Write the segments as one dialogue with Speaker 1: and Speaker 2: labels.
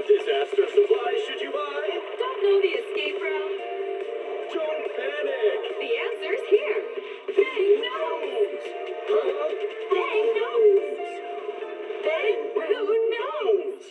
Speaker 1: Disaster supplies should you buy?
Speaker 2: Don't know the escape route?
Speaker 1: Don't panic!
Speaker 2: The answer's here. Bang knows!
Speaker 1: Huh?
Speaker 2: Bang knows! Bang who knows?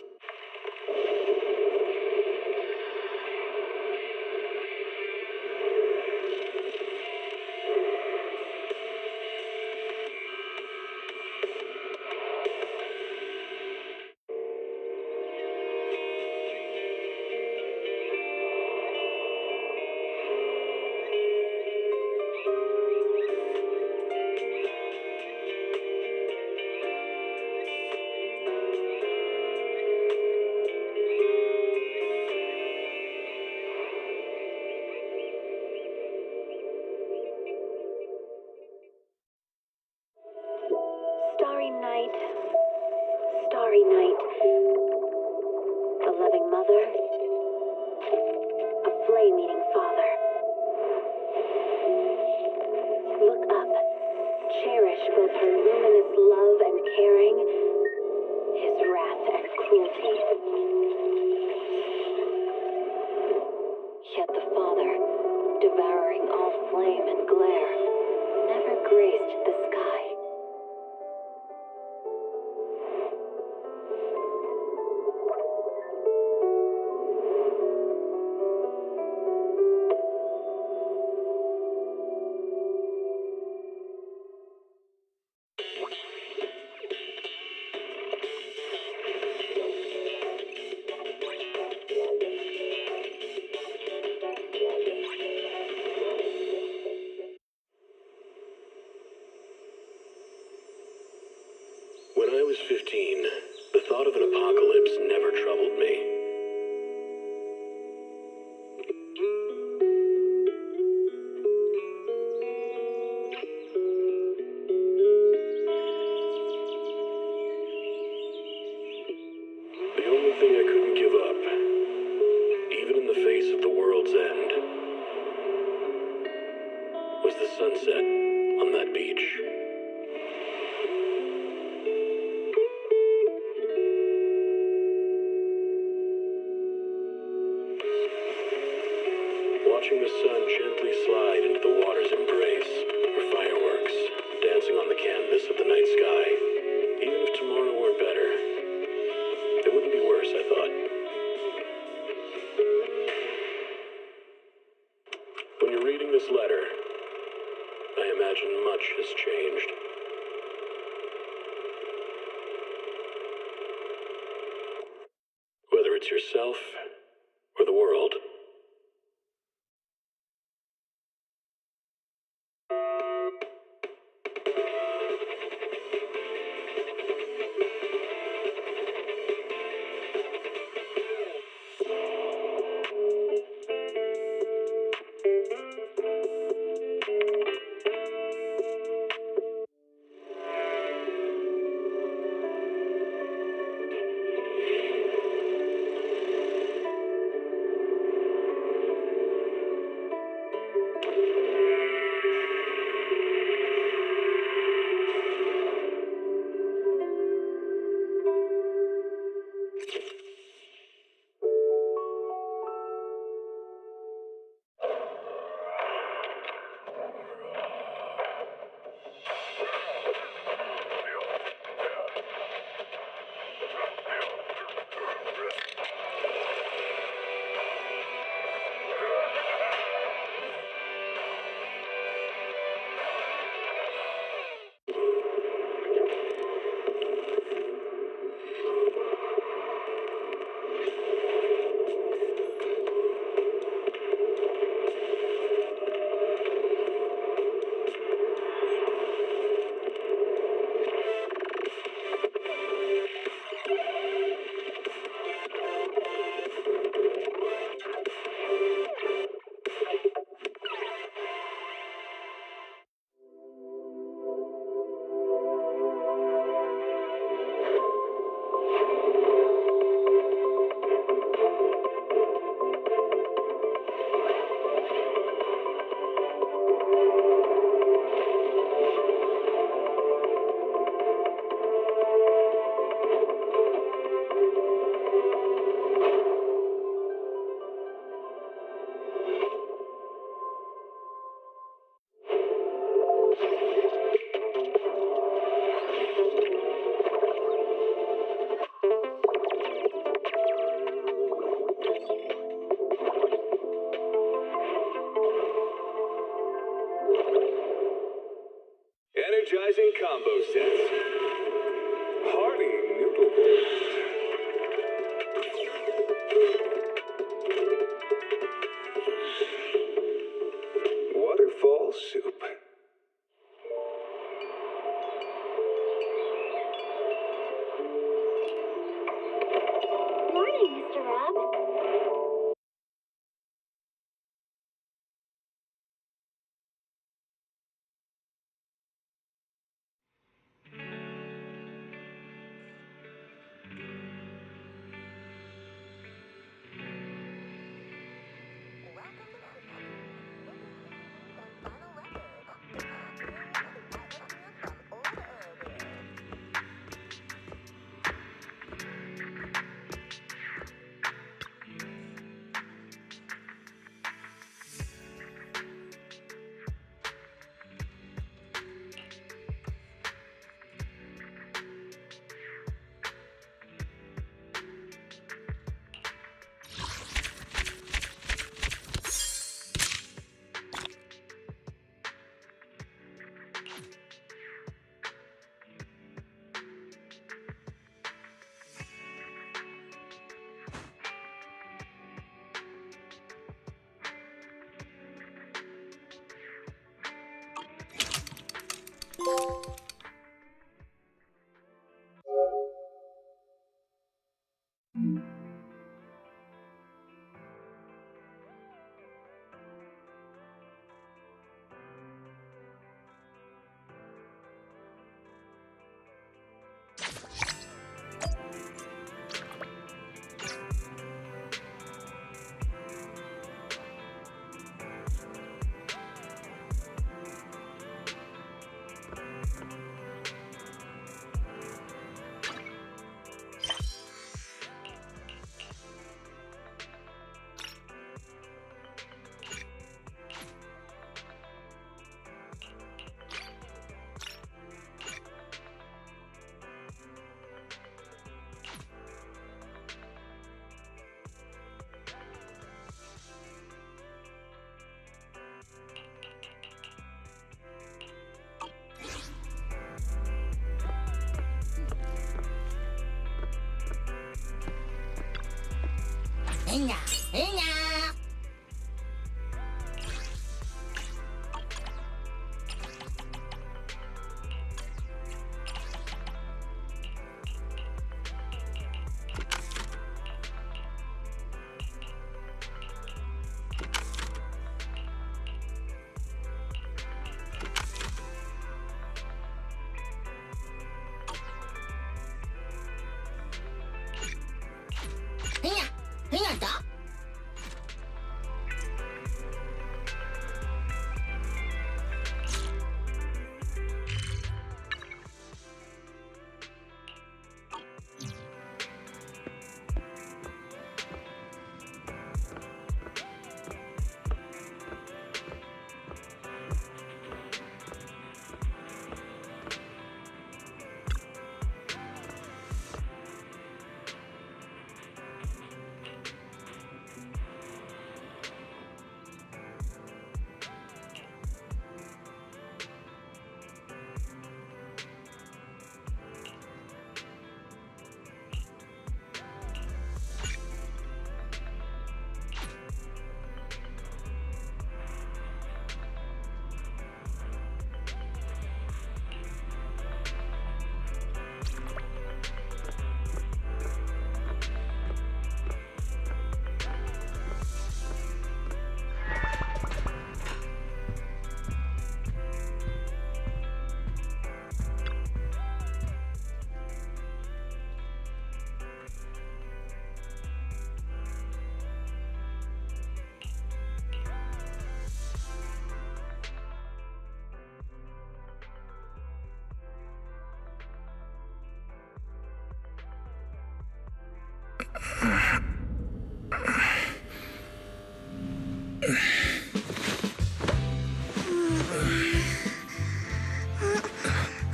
Speaker 2: Starry night, a loving mother, a flame-eating father. Look up, cherish both her luminous love and caring, his wrath and cruelty. Yet the Father, devouring all flame and glare, never graced the sky.
Speaker 1: When I was 15, the thought of an apocalypse never troubled me. The only thing I couldn't give up, even in the face of the world's end, was the sunset on that beach. Watching the sun gently slide into the water's embrace, or fireworks dancing on the canvas of the night sky. Even if tomorrow weren't better, it wouldn't be worse, I thought. When you're reading this letter, I imagine much has changed. Whether it's yourself or the world.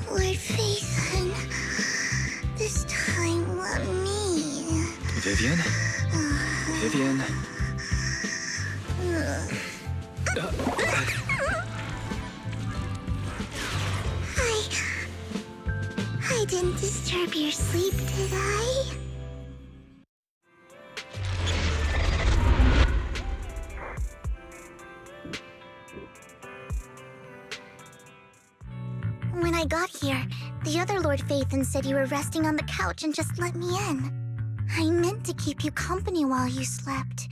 Speaker 3: Lord Phaethon, this time let me.
Speaker 4: Vivian? Vivian?
Speaker 3: I didn't disturb your sleep, did I? When I got here, the other Lord Phaethon said you were resting on the couch and just let me in. I meant to keep you company while you slept,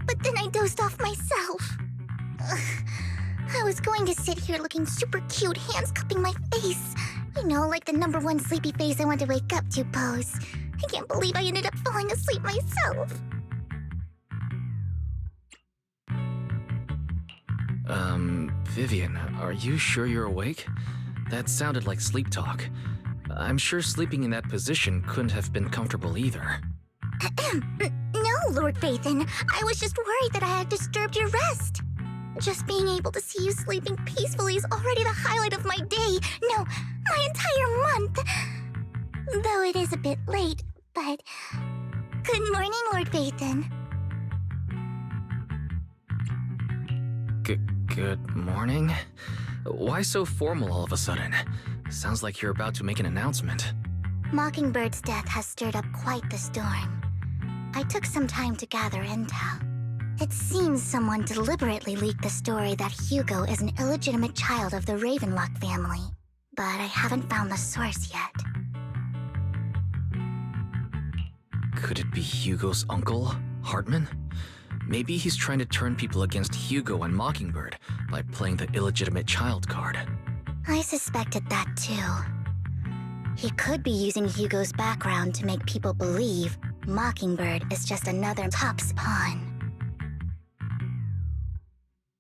Speaker 3: but then I dozed off myself. I was going to sit here looking super cute, hands cupping my face. You know, like the #1 sleepy face I want to wake up to pose. I can't believe I ended up falling asleep myself.
Speaker 4: Vivian, are you sure you're awake? That sounded like sleep talk. I'm sure sleeping in that position couldn't have been comfortable either.
Speaker 3: No, Lord Phaethon. I was just worried that I had disturbed your rest. Just being able to see you sleeping peacefully is already the highlight of my day. No, my entire month. Though it is a bit late, but... Good morning, Lord Phaethon.
Speaker 4: Good morning? Why so formal all of a sudden? Sounds like you're about to make an announcement.
Speaker 3: Mockingbird's death has stirred up quite the storm. I took some time to gather intel. It seems someone deliberately leaked the story that Hugo is an illegitimate child of the Ravenlock family, but I haven't found the source yet.
Speaker 4: Could it be Hugo's uncle, Hartman? Maybe he's trying to turn people against Hugo and Mockingbird by playing the illegitimate child card.
Speaker 3: I suspected that too. He could be using Hugo's background to make people believe Mockingbird is just another Top's pawn.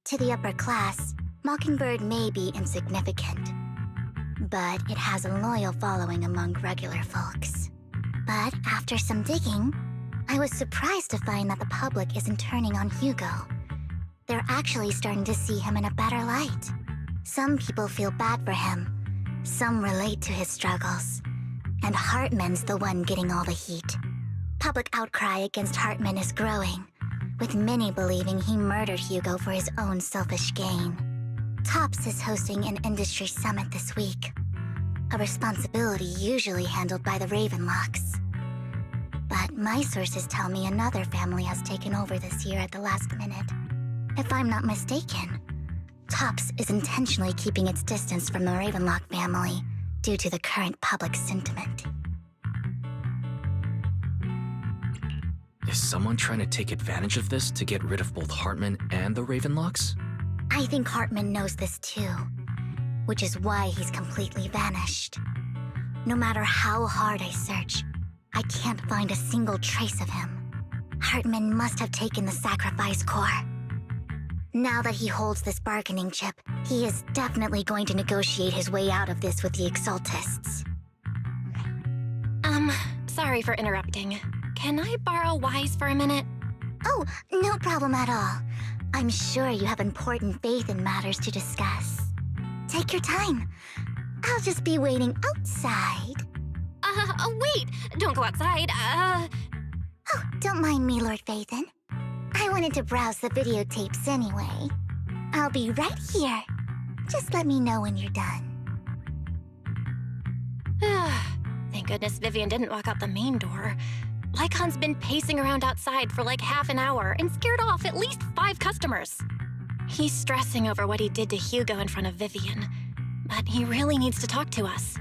Speaker 3: To the upper class, Mockingbird may be insignificant, but it has a loyal following among regular folks. But after some digging, I was surprised to find that the public isn't turning on Hugo. They're actually starting to see him in a better light. Some people feel bad for him, some relate to his struggles, and Hartman's the one getting all the heat. Public outcry against Hartman is growing, with many believing he murdered Hugo for his own selfish gain. Tops is hosting an industry summit this week, a responsibility usually handled by the Ravenlocks. But my sources tell me another family has taken over this year at the last minute. If I'm not mistaken, Topps is intentionally keeping its distance from the Ravenlock family due to the current public sentiment.
Speaker 4: Is someone trying to take advantage of this to get rid of both Hartman and the Ravenlocks?
Speaker 3: I think Hartman knows this too, which is why he's completely vanished. No matter how hard I search, I can't find a single trace of him. Hartman must have taken the sacrifice core. Now that he holds this bargaining chip, he is definitely going to negotiate his way out of this with the Exaltists.
Speaker 5: Sorry for interrupting. Can I borrow Wise for a minute?
Speaker 3: Oh, no problem at all. I'm sure you have important faith in matters to discuss. Take your time. I'll just be waiting outside.
Speaker 5: Wait! Don't go outside,
Speaker 3: Oh, don't mind me, Lord Phaethon. I wanted to browse the videotapes anyway. I'll be right here. Just let me know when you're done.
Speaker 5: Thank goodness Vivian didn't walk out the main door. Lycon's been pacing around outside for like half an hour and scared off at least 5 customers. He's stressing over what he did to Hugo in front of Vivian, but he really needs to talk to us.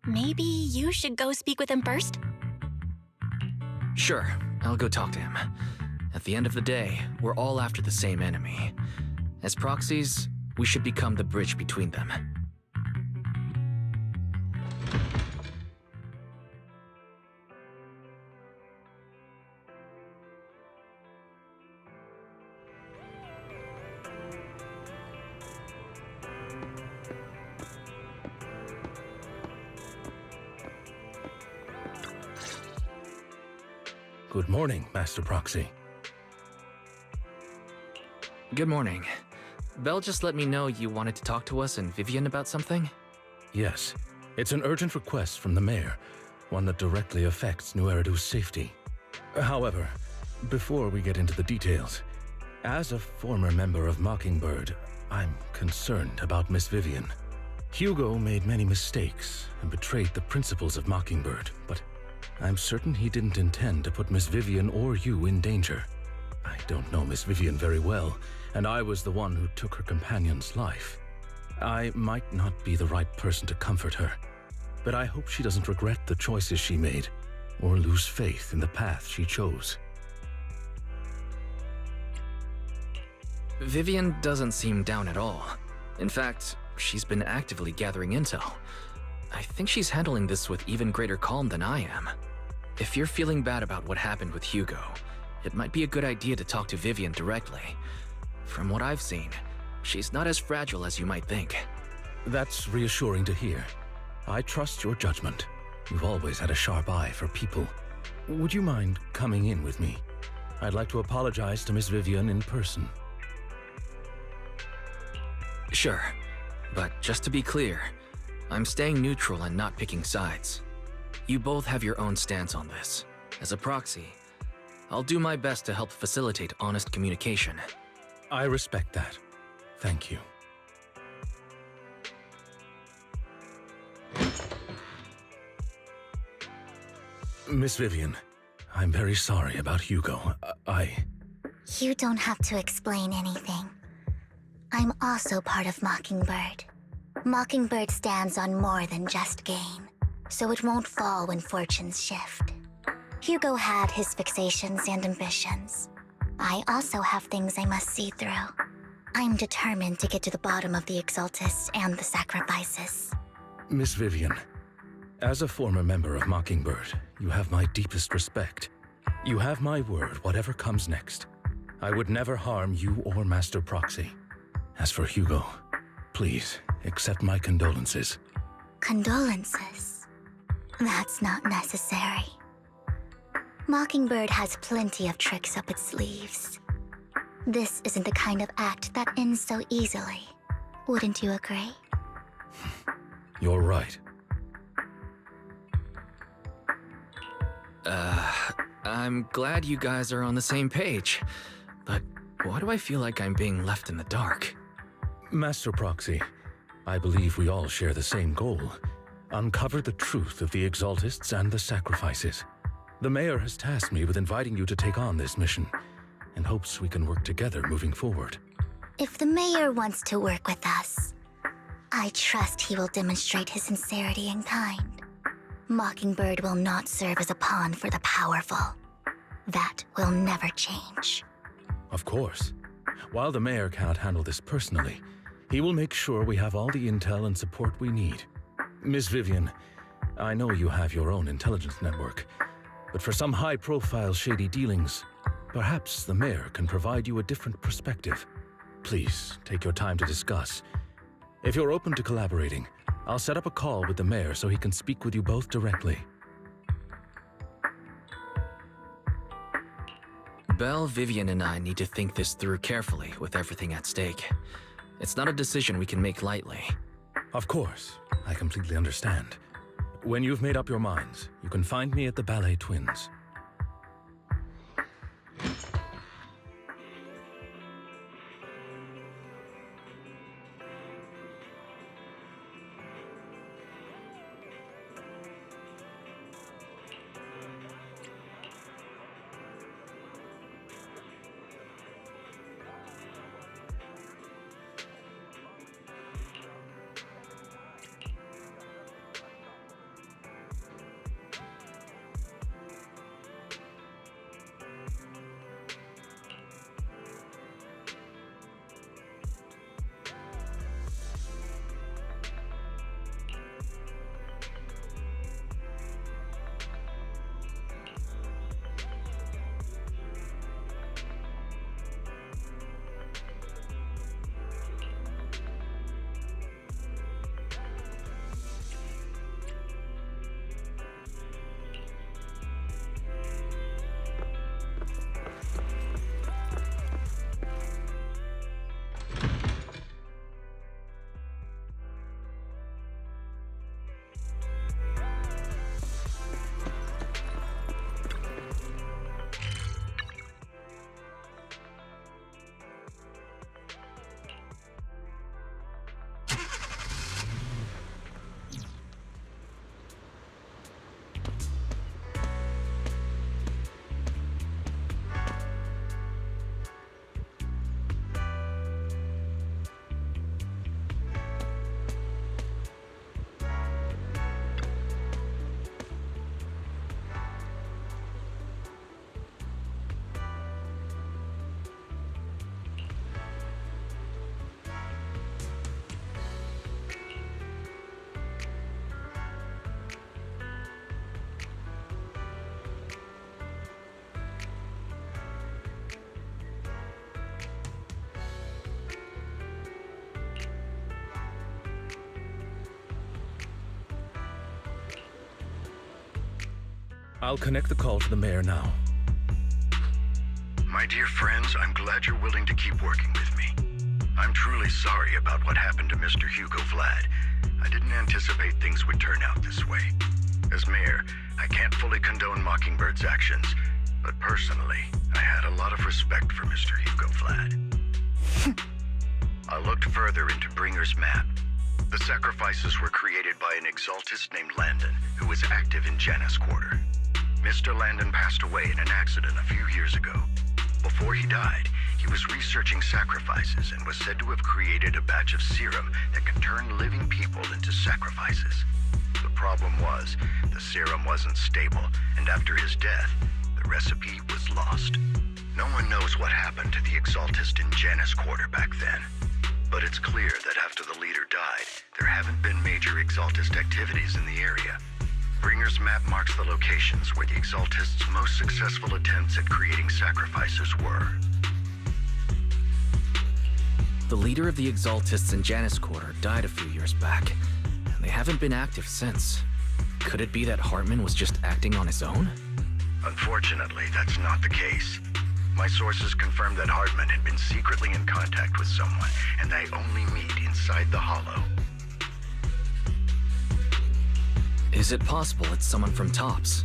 Speaker 5: Maybe you should go speak with him first?
Speaker 4: Sure, I'll go talk to him. At the end of the day, we're all after the same enemy. As proxies, we should become the bridge between them.
Speaker 6: Good morning, Master Proxy.
Speaker 4: Good morning. Belle just let me know you wanted to talk to us and Vivian about something?
Speaker 6: Yes, it's an urgent request from the mayor, one that directly affects New Eridu's safety. However, before we get into the details, as a former member of Mockingbird, I'm concerned about Miss Vivian. Hugo made many mistakes and betrayed the principles of Mockingbird, but I'm certain he didn't intend to put Miss Vivian or you in danger. I don't know Miss Vivian very well, and I was the one who took her companion's life. I might not be the right person to comfort her, but I hope she doesn't regret the choices she made or lose faith in the path she chose.
Speaker 4: Vivian doesn't seem down at all. In fact, she's been actively gathering intel. I think she's handling this with even greater calm than I am. If you're feeling bad about what happened with Hugo, it might be a good idea to talk to Vivian directly. From what I've seen, she's not as fragile as you might think.
Speaker 6: That's reassuring to hear. I trust your judgment. You've always had a sharp eye for people. Would you mind coming in with me? I'd like to apologize to Miss Vivian in person.
Speaker 4: Sure, but just to be clear, I'm staying neutral and not picking sides. You both have your own stance on this. As a proxy, I'll do my best to help facilitate honest communication.
Speaker 6: I respect that. Thank you. Miss Vivian, I'm very sorry about Hugo.
Speaker 3: You don't have to explain anything. I'm also part of Mockingbird. Mockingbird stands on more than just gain, so it won't fall when fortunes shift. Hugo had his fixations and ambitions. I also have things I must see through. I'm determined to get to the bottom of the Exaltists and the sacrifices.
Speaker 6: Miss Vivian, as a former member of Mockingbird, you have my deepest respect. You have my word, whatever comes next. I would never harm you or Master Proxy. As for Hugo, please accept my condolences.
Speaker 3: Condolences? That's not necessary. Mockingbird has plenty of tricks up its sleeves. This isn't the kind of act that ends so easily. Wouldn't you agree?
Speaker 6: You're right.
Speaker 4: I'm glad you guys are on the same page, but why do I feel like I'm being left in the dark?
Speaker 6: Master Proxy, I believe we all share the same goal. Uncover the truth of the Exaltists and the sacrifices. The mayor has tasked me with inviting you to take on this mission, and hopes we can work together moving forward.
Speaker 3: If the mayor wants to work with us, I trust he will demonstrate his sincerity in kind. Mockingbird will not serve as a pawn for the powerful. That will never change.
Speaker 6: Of course. While the mayor cannot handle this personally, he will make sure we have all the intel and support we need. Miss Vivian, I know you have your own intelligence network, but for some high-profile shady dealings, perhaps the mayor can provide you a different perspective. Please, take your time to discuss. If you're open to collaborating, I'll set up a call with the mayor so he can speak with you both directly.
Speaker 4: Belle, Vivian, and I need to think this through carefully with everything at stake. It's not a decision we can make lightly.
Speaker 6: Of course, I completely understand. When you've made up your minds, you can find me at the Ballet Twins. I'll connect the call to the mayor now.
Speaker 7: My dear friends, I'm glad you're willing to keep working with me. I'm truly sorry about what happened to Mr. Hugo Vlad. I didn't anticipate things would turn out this way. As mayor, I can't fully condone Mockingbird's actions, but personally, I had a lot of respect for Mr. Hugo Vlad. I looked further into Bringer's map. The sacrifices were created by an exaltist named Landon, who was active in Janus Quarter. Mr. Landon passed away in an accident a few years ago. Before he died, he was researching sacrifices and was said to have created a batch of serum that could turn living people into sacrifices. The problem was, the serum wasn't stable, and after his death, the recipe was lost. No one knows what happened to the exaltist in Janus Quarter back then. But it's clear that after the leader died, there haven't been major exaltist activities in the area. Bringer's map marks the locations where the exaltists' most successful attempts at creating sacrifices were.
Speaker 4: The leader of the exaltists in Janus Quarter died a few years back, and they haven't been active since. Could it be that Hartman was just acting on his own?
Speaker 7: Unfortunately, that's not the case. My sources confirmed that Hartman had been secretly in contact with someone, and they only meet inside the Hollow.
Speaker 4: Is it possible it's someone from TOPS?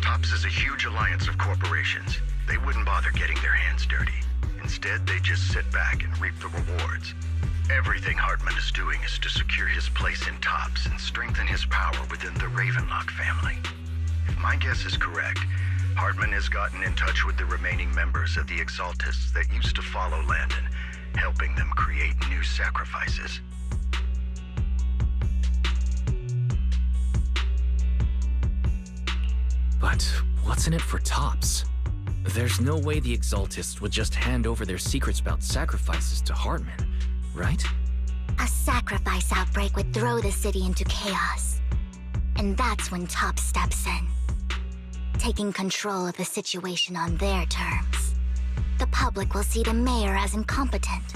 Speaker 7: TOPS is a huge alliance of corporations. They wouldn't bother getting their hands dirty. Instead, they just sit back and reap the rewards. Everything Hartman is doing is to secure his place in TOPS and strengthen his power within the Ravenlock family. If my guess is correct, Hartman has gotten in touch with the remaining members of the Exaltists that used to follow Landon, helping them create new sacrifices.
Speaker 4: But what's in it for Tops? There's no way the Exaltists would just hand over their secrets about sacrifices to Hartman, right?
Speaker 3: A sacrifice outbreak would throw the city into chaos. And that's when Tops steps in, taking control of the situation on their terms. The public will see the mayor as incompetent,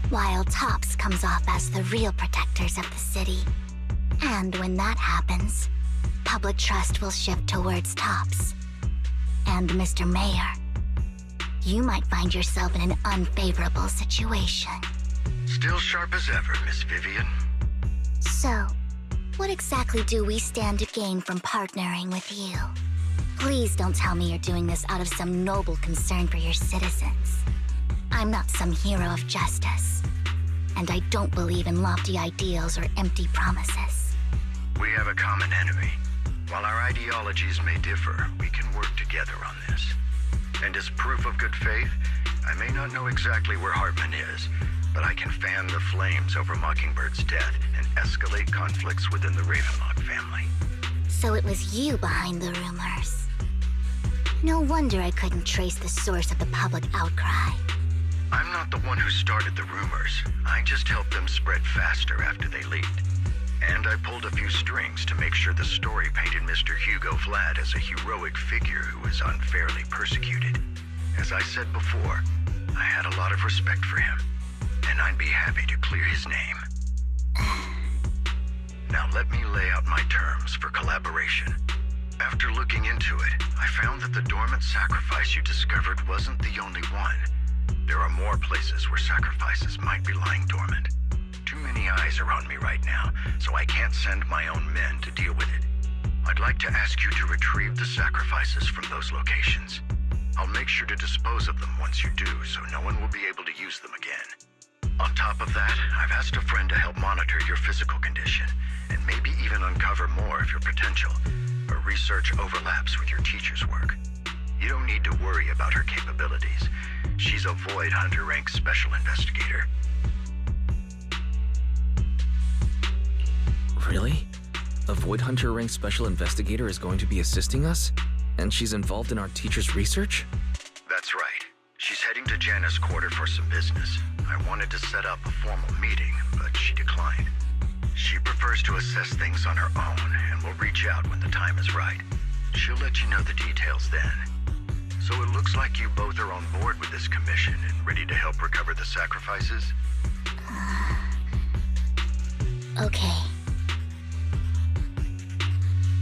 Speaker 3: while Tops comes off as the real protectors of the city. And when that happens, public trust will shift towards Tops. And Mr. Mayor, you might find yourself in an unfavorable situation.
Speaker 7: Still sharp as ever, Miss Vivian.
Speaker 3: So, what exactly do we stand to gain from partnering with you? Please don't tell me you're doing this out of some noble concern for your citizens. I'm not some hero of justice, and I don't believe in lofty ideals or empty promises.
Speaker 7: We have a common enemy. While our ideologies may differ, we can work together on this. And as proof of good faith, I may not know exactly where Hartman is, but I can fan the flames over Mockingbird's death and escalate conflicts within the Ravenlock family.
Speaker 3: So it was you behind the rumors. No wonder I couldn't trace the source of the public outcry.
Speaker 7: I'm not the one who started the rumors. I just helped them spread faster after they leaked. And I pulled a few strings to make sure the story painted Mr. Hugo Vlad as a heroic figure who was unfairly persecuted. As I said before, I had a lot of respect for him, and I'd be happy to clear his name. Now let me lay out my terms for collaboration. After looking into it, I found that the dormant sacrifice you discovered wasn't the only one. There are more places where sacrifices might be lying dormant. Too many eyes are on me right now, so I can't send my own men to deal with it. I'd like to ask you to retrieve the sacrifices from those locations. I'll make sure to dispose of them once you do, so no one will be able to use them again. On top of that, I've asked a friend to help monitor your physical condition, and maybe even uncover more of your potential, or research overlaps with your teacher's work. You don't need to worry about her capabilities. She's a Void Hunter rank special investigator.
Speaker 4: Really? A Void Hunter rank special investigator is going to be assisting us? And she's involved in our teacher's research?
Speaker 7: That's right. She's heading to Janna's quarter for some business. I wanted to set up a formal meeting, but she declined. She prefers to assess things on her own, and will reach out when the time is right. She'll let you know the details then. So it looks like you both are on board with this commission and ready to help recover the sacrifices?
Speaker 3: Okay.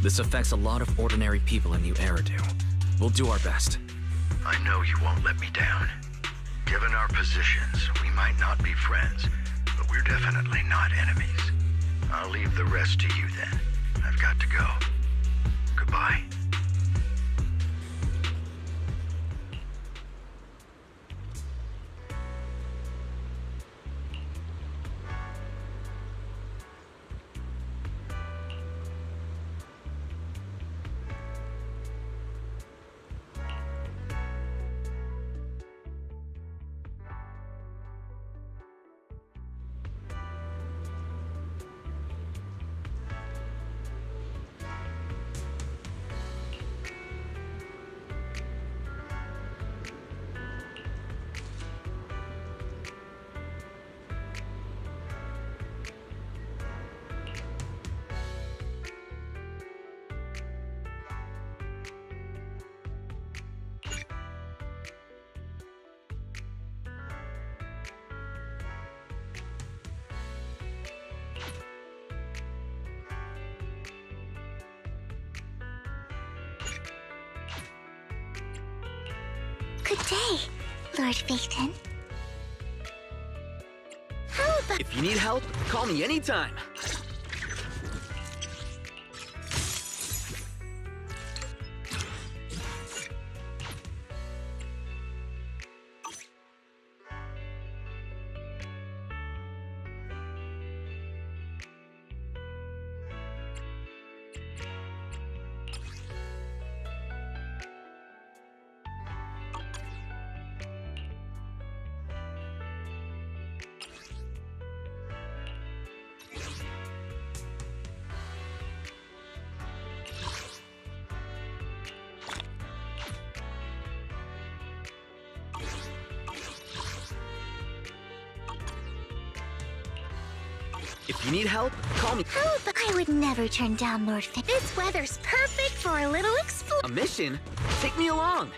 Speaker 4: This affects a lot of ordinary people in New Eridu. We'll do our best.
Speaker 7: I know you won't let me down. Given our positions, we might not be friends, but we're definitely not enemies. I'll leave the rest to you then. I've got to go. Goodbye.
Speaker 3: Good day, Lord Phaeton. How about...
Speaker 8: If you need help, call me anytime. If you need help, call me.
Speaker 3: Oh, but I would never turn down Lord Finn. This weather's perfect for a little explore.
Speaker 8: A mission? Take me along.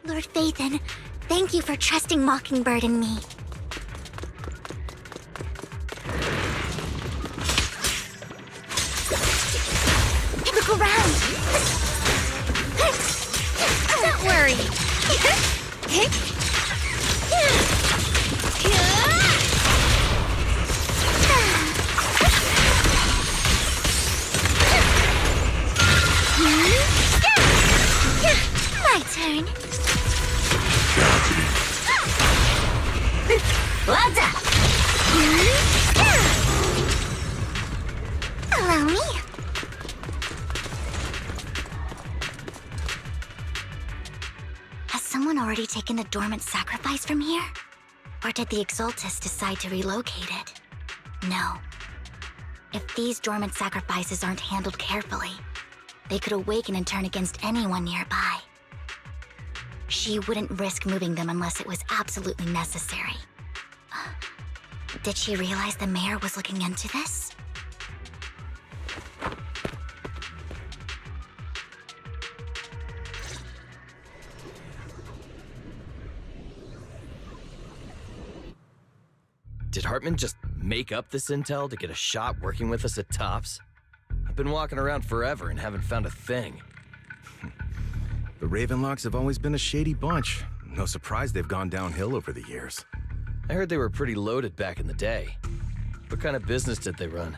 Speaker 3: Lord Phaethon, thank you for trusting Mockingbird and me. Look around! Don't worry! My turn. What's up? Allow me. Has someone already taken the dormant sacrifice from here? Or did the Exaltus decide to relocate it? No. If these dormant sacrifices aren't handled carefully, they could awaken and turn against anyone nearby. She wouldn't risk moving them unless it was absolutely necessary. Did she realize the mayor was looking into this?
Speaker 9: Did Hartman just make up this intel to get a shot working with us at Tops? I've been walking around forever and haven't found a thing.
Speaker 10: The Ravenlocks have always been a shady bunch. No surprise they've gone downhill over the years.
Speaker 9: I heard they were pretty loaded back in the day. What kind of business did they run?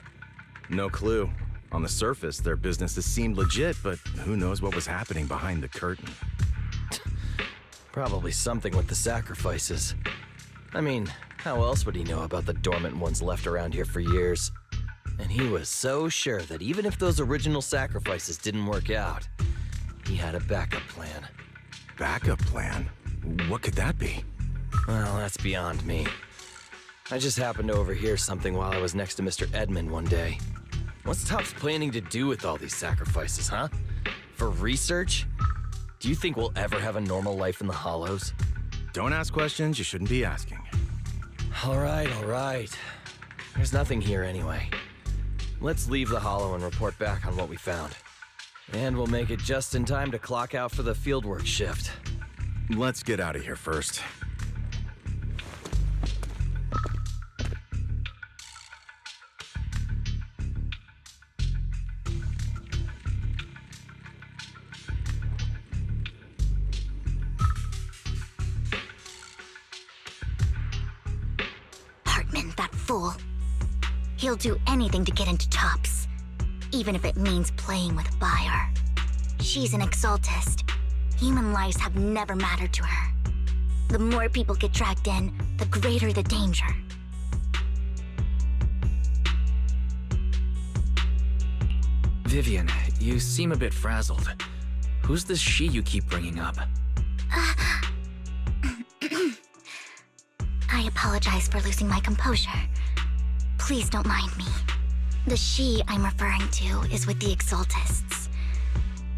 Speaker 10: No clue. On the surface, their businesses seemed legit, but who knows what was happening behind the curtain.
Speaker 9: Probably something with the sacrifices. I mean, how else would he know about the dormant ones left around here for years? And he was so sure that even if those original sacrifices didn't work out, he had a backup plan.
Speaker 10: Backup plan? What could that be?
Speaker 9: Well, that's beyond me. I just happened to overhear something while I was next to Mr. Edmund one day. What's Tops planning to do with all these sacrifices, huh? For research? Do you think we'll ever have a normal life in the Hollows?
Speaker 10: Don't ask questions you shouldn't be asking.
Speaker 9: All right. There's nothing here anyway. Let's leave the Hollow and report back on what we found. And we'll make it just in time to clock out for the fieldwork shift.
Speaker 10: Let's get out of here first.
Speaker 3: Hartman, that fool. He'll do anything to get into Tops, even if it means playing with fire. She's an Exaltist. Human lives have never mattered to her. The more people get dragged in, the greater the danger.
Speaker 4: Vivian, you seem a bit frazzled. Who's this she you keep bringing up?
Speaker 3: I apologize for losing my composure. Please don't mind me. The she I'm referring to is with the Exaltists.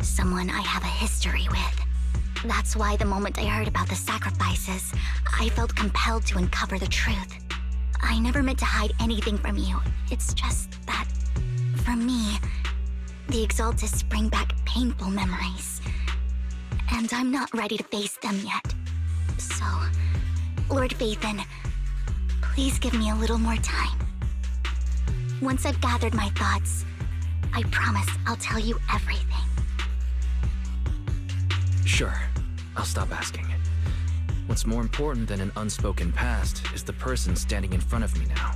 Speaker 3: Someone I have a history with. That's why the moment I heard about the sacrifices, I felt compelled to uncover the truth. I never meant to hide anything from you. It's just that, for me, the Exaltists bring back painful memories. And I'm not ready to face them yet. So, Lord Phaethon, please give me a little more time. Once I've gathered my thoughts, I promise I'll tell you everything.
Speaker 4: Sure, I'll stop asking. What's more important than an unspoken past is the person standing in front of me now.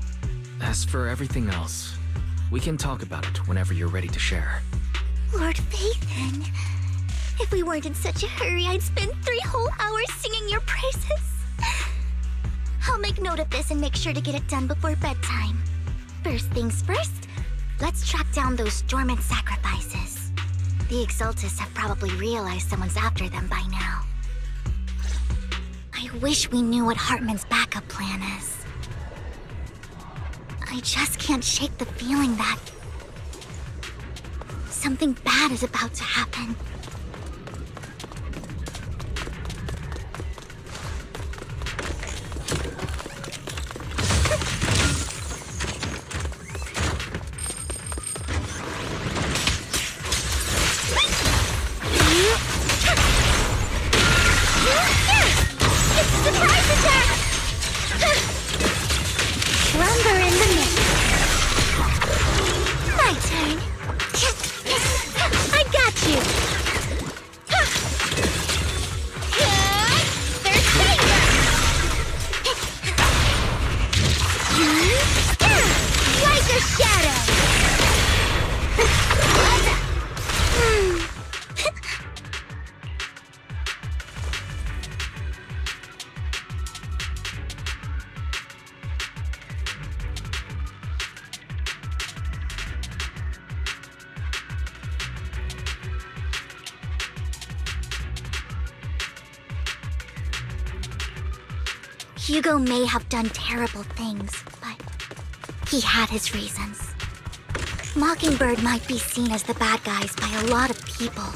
Speaker 4: As for everything else, we can talk about it whenever you're ready to share.
Speaker 3: Lord Phaethon, if we weren't in such a hurry, I'd spend 3 whole hours singing your praises. I'll make note of this and make sure to get it done before bedtime. First things first, let's track down those dormant sacrifices. The Exaltists have probably realized someone's after them by now. I wish we knew what Hartman's backup plan is. I just can't shake the feeling that something bad is about to happen.
Speaker 2: Surprise attack! Slumber in the mist. My turn. I got you. There's danger! Like a shadow!
Speaker 3: Hugo may have done terrible things, but he had his reasons. Mockingbird might be seen as the bad guys by a lot of people,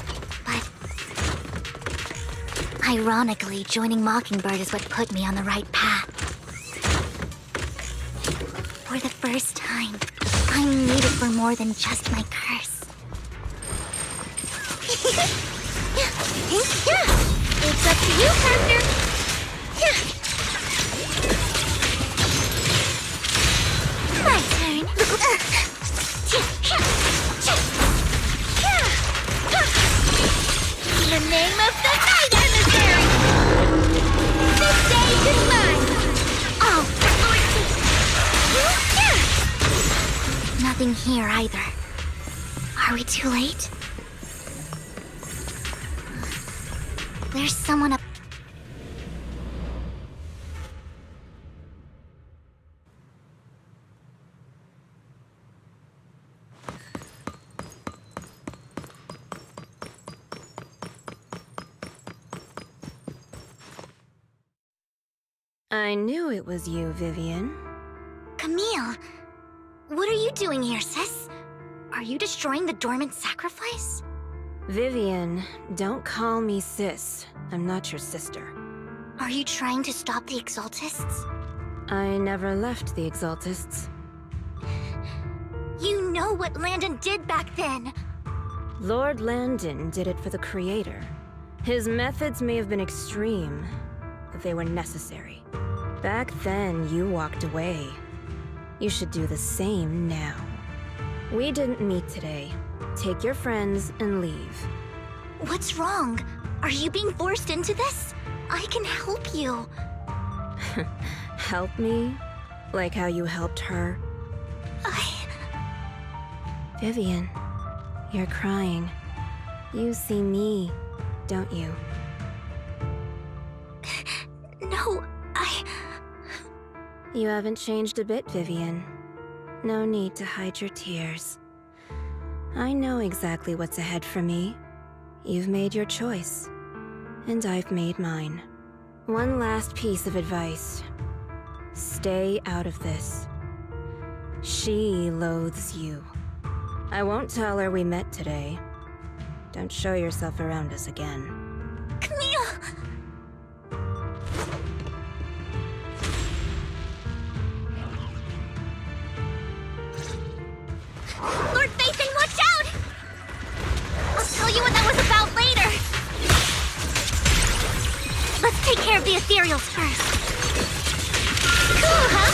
Speaker 3: but ironically, joining Mockingbird is what put me on the right path. For the first time, I'm needed for more than just my curse.
Speaker 2: It's up to you, partner. My turn. In the name of the night emissary, this stage is mine.
Speaker 3: Oh! Nothing here either. Are we too late? There's someone up.
Speaker 11: I knew it was you, Vivian.
Speaker 3: Camille! What are you doing here, sis? Are you destroying the dormant sacrifice?
Speaker 11: Vivian, don't call me sis. I'm not your sister.
Speaker 3: Are you trying to stop the Exaltists?
Speaker 11: I never left the Exaltists.
Speaker 3: You know what Landon did back then!
Speaker 11: Lord Landon did it for the Creator. His methods may have been extreme, but they were necessary. Back then, you walked away. You should do the same now. We didn't meet today. Take your friends and leave.
Speaker 3: What's wrong? Are you being forced into this? I can help you.
Speaker 11: Help me? Like how you helped her? Vivian, you're crying. You see me, don't you?
Speaker 3: No,
Speaker 11: You haven't changed a bit, Vivian. No need to hide your tears. I know exactly what's ahead for me. You've made your choice, and I've made mine. One last piece of advice. Stay out of this. She loathes you. I won't tell her we met today. Don't show yourself around us again.
Speaker 3: Camille!
Speaker 2: Lord Phaethon, watch out! I'll tell you what that was about later.
Speaker 3: Let's take care of the ethereals first.
Speaker 2: Cool, huh?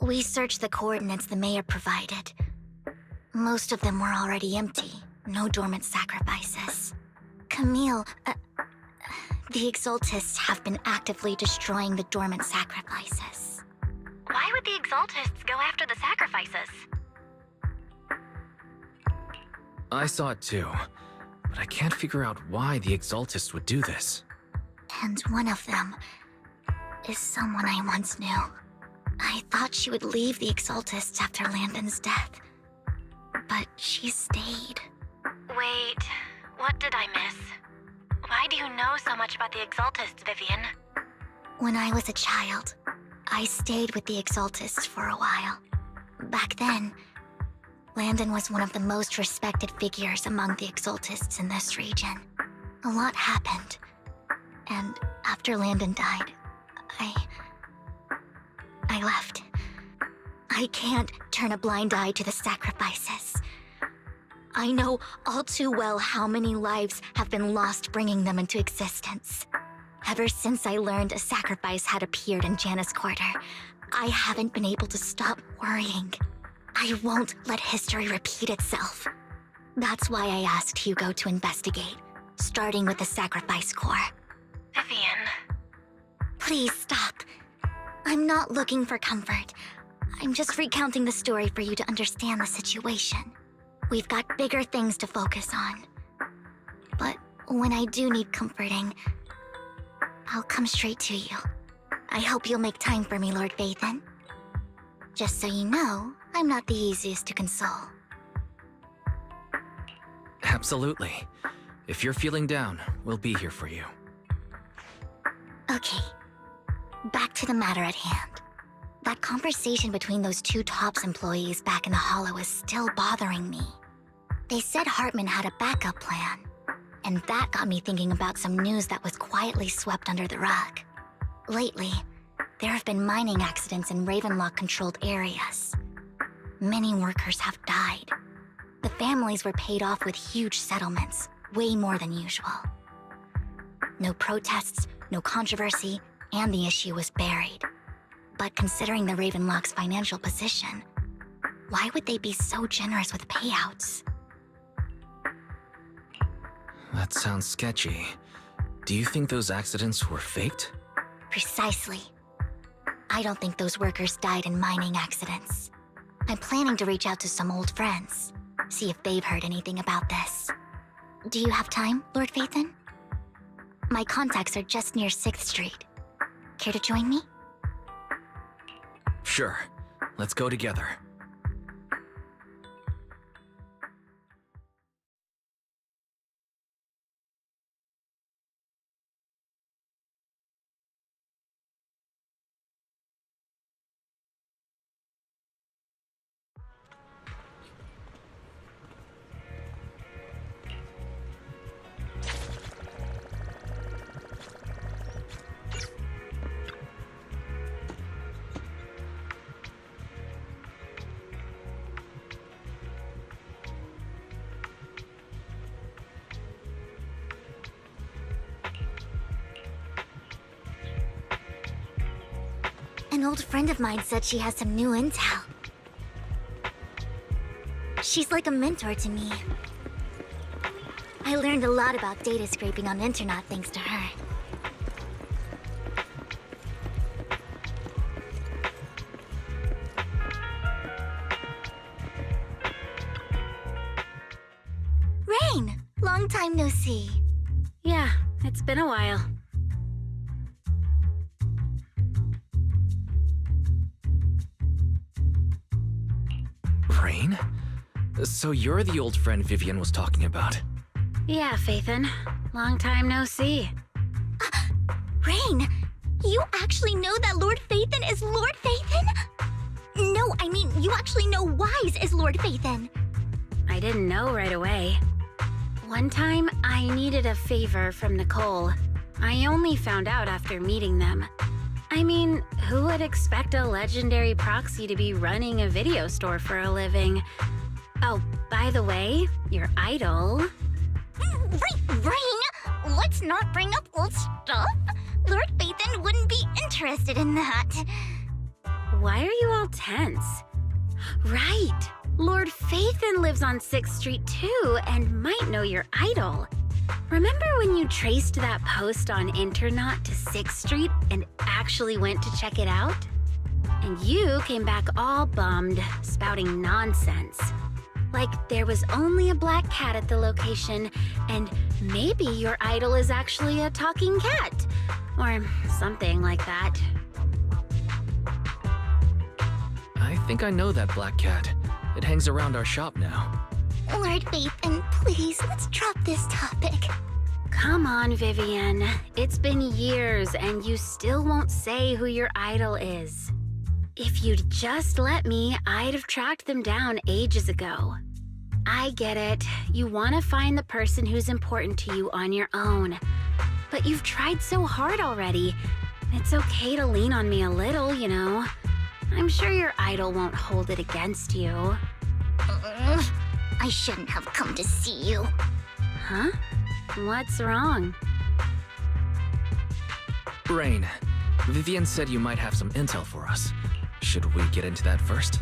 Speaker 3: We searched the coordinates the mayor provided. Most of them were already empty. No dormant sacrifices. Camille, the Exaltists have been actively destroying the dormant sacrifices.
Speaker 5: Why would the Exaltists go after the sacrifices?
Speaker 4: I saw it too, but I can't figure out why the Exaltists would do this.
Speaker 3: And one of them is someone I once knew. I thought she would leave the Exaltists after Landon's death, but she stayed.
Speaker 5: Wait, what did I miss? Why do you know so much about the Exaltists, Vivian?
Speaker 3: When I was a child, I stayed with the Exaltists for a while. Back then, Landon was one of the most respected figures among the Exaltists in this region. A lot happened, and after Landon died, I left. I can't turn a blind eye to the sacrifices. I know all too well how many lives have been lost bringing them into existence. Ever since I learned a sacrifice had appeared in Janus Quarter, I haven't been able to stop worrying. I won't let history repeat itself. That's why I asked Hugo to investigate, starting with the Sacrifice Corps.
Speaker 5: Vivian.
Speaker 3: Please stop. I'm not looking for comfort. I'm just recounting the story for you to understand the situation. We've got bigger things to focus on. But when I do need comforting, I'll come straight to you. I hope you'll make time for me, Lord Vathan. Just so you know, I'm not the easiest to console.
Speaker 4: Absolutely. If you're feeling down, we'll be here for you.
Speaker 3: Okay. Back to the matter at hand. That conversation between those two TOPS employees back in the Hollow is still bothering me. They said Hartman had a backup plan, and that got me thinking about some news that was quietly swept under the rug. Lately, there have been mining accidents in Ravenlock-controlled areas. Many workers have died. The families were paid off with huge settlements, way more than usual. No protests, no controversy, and the issue was buried. But considering the Ravenlock's financial position, why would they be so generous with payouts?
Speaker 4: That sounds sketchy. Do you think those accidents were faked?
Speaker 3: Precisely. I don't think those workers died in mining accidents. I'm planning to reach out to some old friends, see if they've heard anything about this. Do you have time, Lord Vathan? My contacts are just near 6th Street. Care to join me?
Speaker 4: Sure. Let's go together.
Speaker 3: An old friend of mine said she has some new intel. She's like a mentor to me. I learned a lot about data scraping on Internet thanks to her. Rain! Long time no see.
Speaker 11: Yeah, it's been a while.
Speaker 4: Rain? So you're the old friend Vivian was talking about?
Speaker 11: Yeah, Phaethon. Long time no see.
Speaker 3: Rain! You actually know that Lord Phaethon is Lord Phaethon? No, I mean, you actually know Wise is Lord Phaethon.
Speaker 11: I didn't know right away. One time, I needed a favor from Nicole. I only found out after meeting them. I mean, who would expect a legendary proxy to be running a video store for a living? Oh, by the way, your idol...
Speaker 3: Rain! Let's not bring up old stuff. Lord Phaethon wouldn't be interested in that.
Speaker 12: why are you all tense? Right! Lord Phaethon lives on 6th Street too, and might know your idol. Remember when you traced that post on Internaut to 6th Street and actually went to check it out? And you came back all bummed, spouting nonsense. Like there was only a black cat at the location, and maybe your idol is actually a talking cat. Or something like that.
Speaker 4: I think I know that black cat. It hangs around our shop now.
Speaker 3: Lord Phaethon, please, let's drop this topic.
Speaker 12: Come on, Vivian. It's been years, and you still won't say who your idol is. If you'd just let me, I'd have tracked them down ages ago. I get it. You want to find the person who's important to you on your own. But you've tried so hard already. It's okay to lean on me a little, you know. I'm sure your idol won't hold it against you.
Speaker 3: I shouldn't have come to see you.
Speaker 12: Huh? What's wrong?
Speaker 4: Rain, Vivian said you might have some intel for us. Should we get into that first?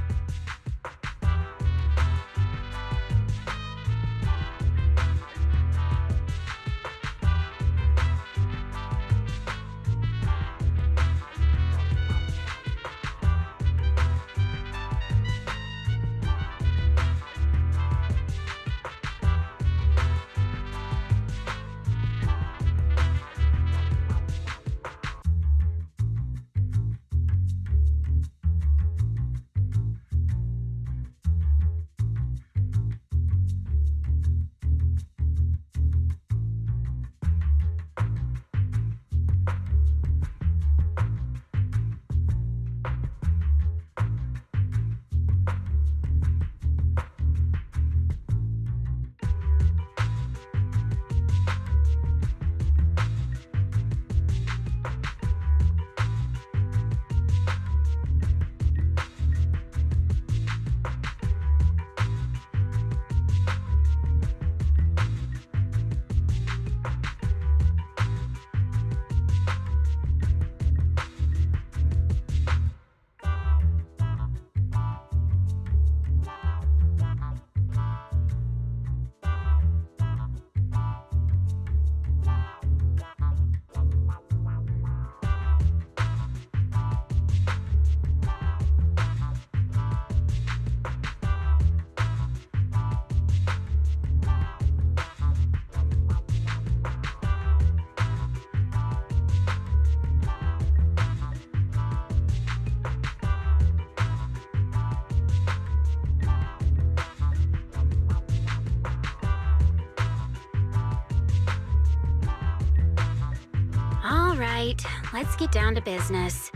Speaker 12: All right, let's get down to business.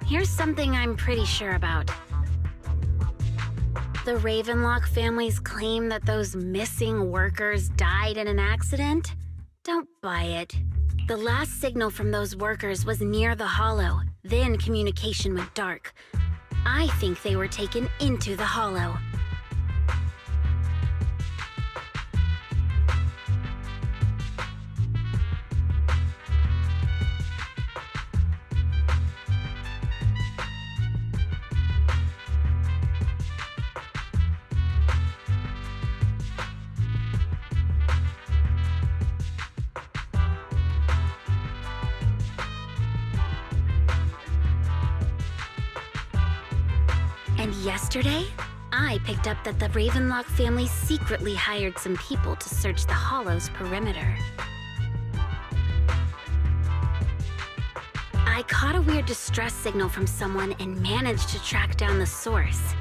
Speaker 12: Here's something I'm pretty sure about. The Ravenlock family's claim that those missing workers died in an accident? Don't buy it. The last signal from those workers was near the Hollow, then communication went dark. I think they were taken into the Hollow. And yesterday, I picked up that the Ravenlock family secretly hired some people to search the Hollow's perimeter. I caught a weird distress signal from someone and managed to track down the source.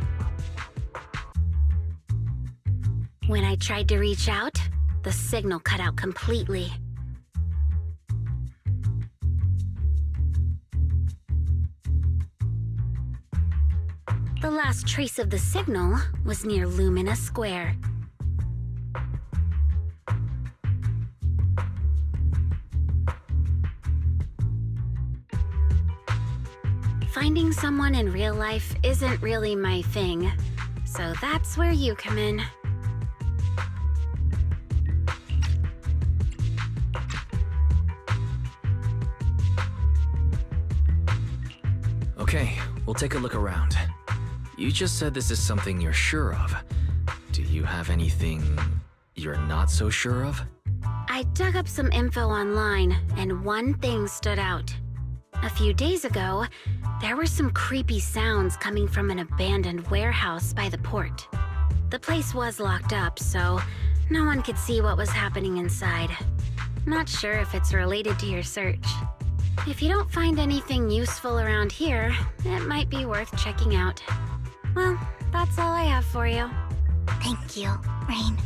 Speaker 12: When I tried to reach out, the signal cut out completely. The last trace of the signal was near Lumina Square. Finding someone in real life isn't really my thing, so that's where you come in.
Speaker 4: Okay, we'll take a look around. You just said this is something you're sure of. Do you have anything you're not so sure of?
Speaker 12: I dug up some info online, and one thing stood out. A few days ago, there were some creepy sounds coming from an abandoned warehouse by the port. The place was locked up, so no one could see what was happening inside. Not sure if it's related to your search. If you don't find anything useful around here, it might be worth checking out. Well, that's all I have for you.
Speaker 3: Thank you, Rain.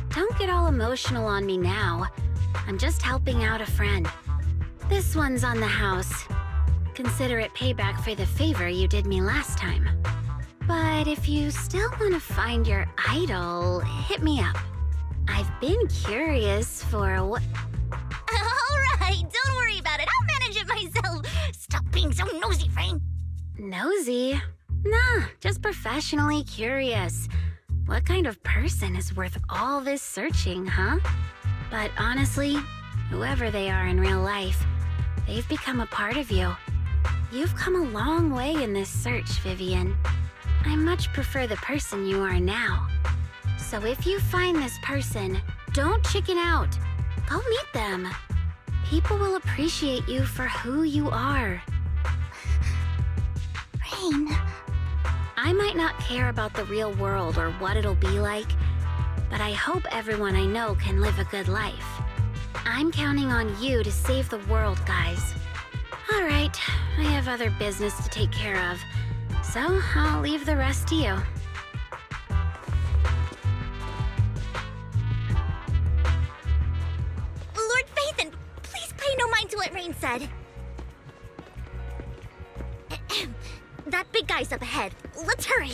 Speaker 12: Don't get all emotional on me now. I'm just helping out a friend. This one's on the house. Consider it payback for the favor you did me last time. But if you still want to find your idol, hit me up. I've been curious for what...
Speaker 3: Alright, don't worry about it. I'll manage it myself. Stop being so nosy, Rain.
Speaker 12: Nosy? Nah, just professionally curious. What kind of person is worth all this searching, huh? But honestly, whoever they are in real life, they've become a part of you. You've come a long way in this search, Vivian. I much prefer the person you are now. So if you find this person, don't chicken out. Go meet them. People will appreciate you for who you are.
Speaker 3: Rain.
Speaker 12: I might not care about the real world or what it'll be like, but I hope everyone I know can live a good life. I'm counting on you to save the world, guys. All right, I have other business to take care of, so I'll leave the rest to you.
Speaker 3: Lord Phaethon, please pay no mind to what Rain said. That big guy's up ahead. Let's hurry.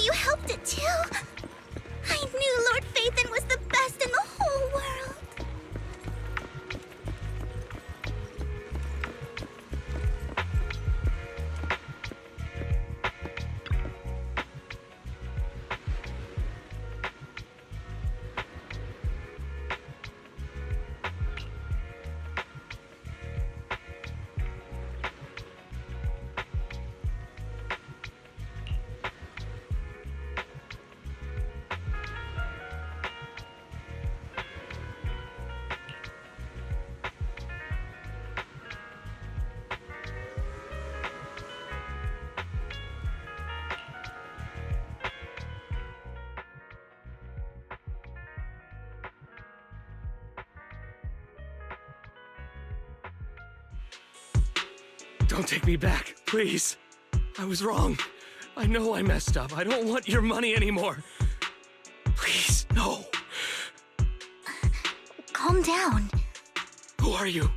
Speaker 3: you helped it too. I knew Lord Phaethon was the best in the whole world.
Speaker 6: Don't take me back, please. I was wrong. I know I messed up. I don't want your money anymore. Please, no.
Speaker 3: Calm down.
Speaker 6: Who are you?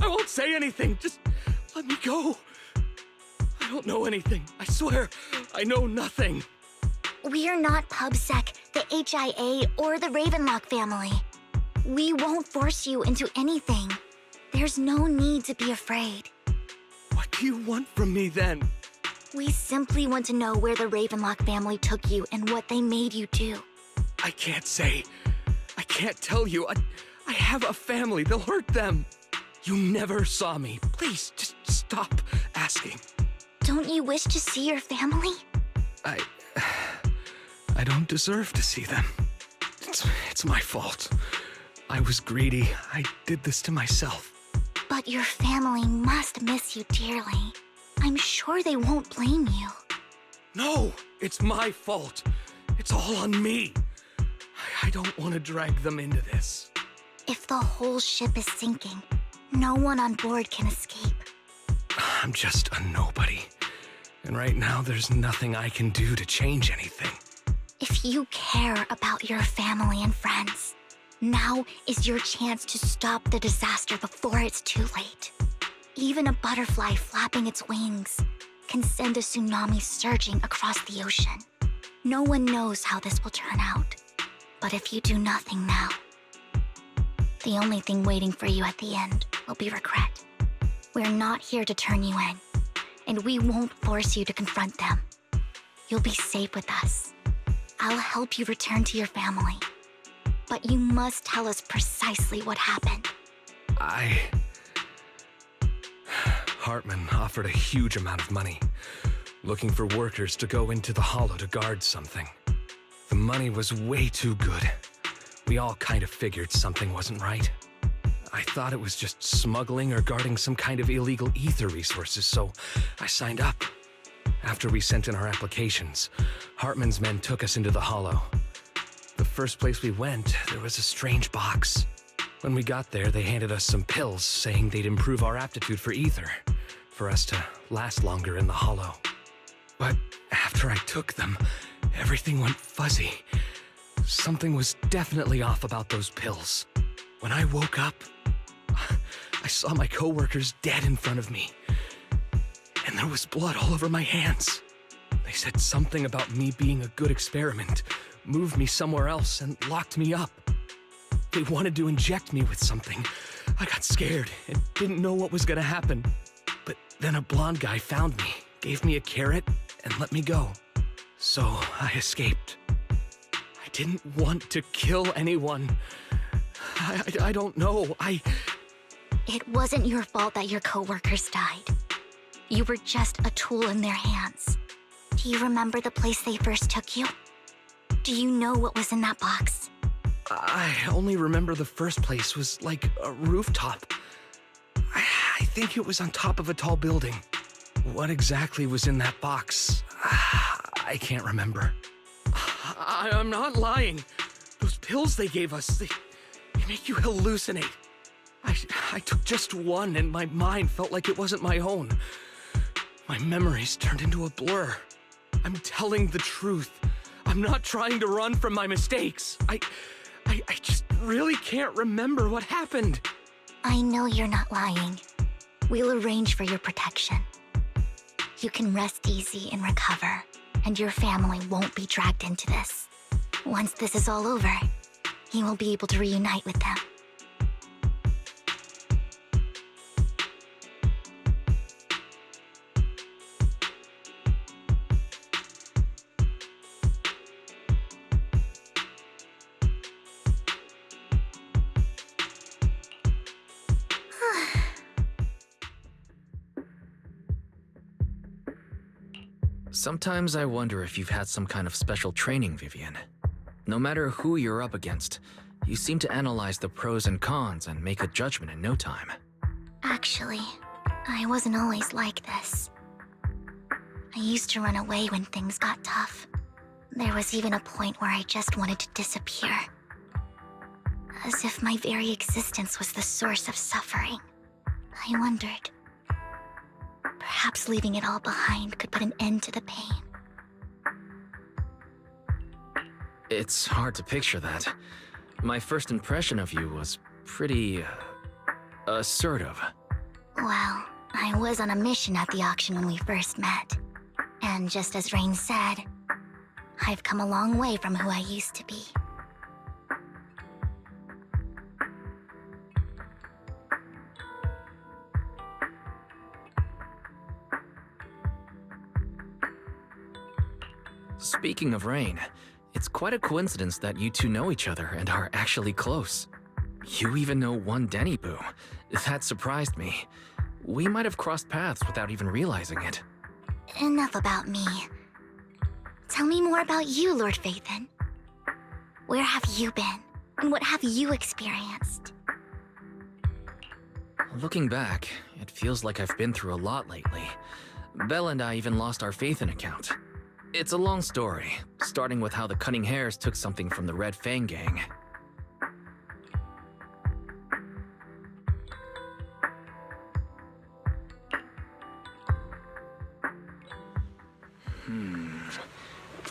Speaker 6: I won't say anything. Just let me go. I don't know anything. I swear, I know nothing.
Speaker 3: We are not PubSec, the HIA, or the Ravenlock family. We won't force you into anything. There's no need to be afraid.
Speaker 6: What do you want from me then?
Speaker 3: We simply want to know where the Ravenlock family took you and what they made you do.
Speaker 6: I can't say. I can't tell you. I have a family. They'll hurt them. You never saw me. Please, just stop asking.
Speaker 3: Don't you wish to see your family?
Speaker 6: I don't deserve to see them. It's my fault. I was greedy. I did this to myself.
Speaker 3: But your family must miss you dearly. I'm sure they won't blame you.
Speaker 6: No, it's my fault. It's all on me. I don't want to drag them into this.
Speaker 3: If the whole ship is sinking, no one on board can escape.
Speaker 6: I'm just a nobody. And right now, there's nothing I can do to change anything.
Speaker 3: If you care about your family and friends, now is your chance to stop the disaster before it's too late. Even a butterfly flapping its wings can send a tsunami surging across the ocean. No one knows how this will turn out. But if you do nothing now, the only thing waiting for you at the end will be regret. We're not here to turn you in, and we won't force you to confront them. You'll be safe with us. I'll help you return to your family. But you must tell us precisely what happened.
Speaker 6: Hartman offered a huge amount of money, looking for workers to go into the hollow to guard something. The money was way too good. We all kind of figured something wasn't right. I thought it was just smuggling or guarding some kind of illegal ether resources, so I signed up. After we sent in our applications, Hartman's men took us into the hollow. The first place we went, there was a strange box. When we got there, they handed us some pills, saying they'd improve our aptitude for ether, for us to last longer in the hollow. But after I took them, everything went fuzzy. Something was definitely off about those pills. When I woke up, I saw my coworkers dead in front of me. And there was blood all over my hands. They said something about me being a good experiment, moved me somewhere else, and locked me up. They wanted to inject me with something. I got scared and didn't know what was gonna happen. But then a blonde guy found me, gave me a carrot, and let me go. So I escaped. I didn't want to kill anyone. I don't know.
Speaker 3: It wasn't your fault that your coworkers died. You were just a tool in their hands. Do you remember the place they first took you? Do you know what was in that box?
Speaker 6: I only remember the first place was like a rooftop. I think it was on top of a tall building. What exactly was in that box? I can't remember. I'm not lying. Those pills they gave us, they make you hallucinate. I took just one and my mind felt like it wasn't my own. My memories turned into a blur. I'm telling the truth. I'm not trying to run from my mistakes. I just really can't remember what happened.
Speaker 3: I know you're not lying. We'll arrange for your protection. You can rest easy and recover. and your family won't be dragged into this. Once this is all over, he will be able to reunite with them.
Speaker 4: Sometimes I wonder if you've had some kind of special training, Vivian. No matter who you're up against, you seem to analyze the pros and cons and make a judgment in no time.
Speaker 3: Actually, I wasn't always like this. I used to run away when things got tough. There was even a point where I just wanted to disappear. As if my very existence was the source of suffering. I wondered. Perhaps leaving it all behind could put an end to the pain.
Speaker 4: It's hard to picture that. My first impression of you was pretty... assertive.
Speaker 3: Well, I was on a mission at the auction when we first met. And just as Rain said, I've come a long way from who I used to be.
Speaker 4: Speaking of Rain, it's quite a coincidence that you two know each other and are actually close. You even know one Denny Boo. That surprised me. We might have crossed paths without even realizing it.
Speaker 3: Enough about me. Tell me more about you, Lord Phaethon. Where have you been? And what have you experienced?
Speaker 4: Looking back, it feels like I've been through a lot lately. Belle and I even lost our Phaethon account. It's a long story, starting with how the Cunning Hares took something from the Red Fang gang.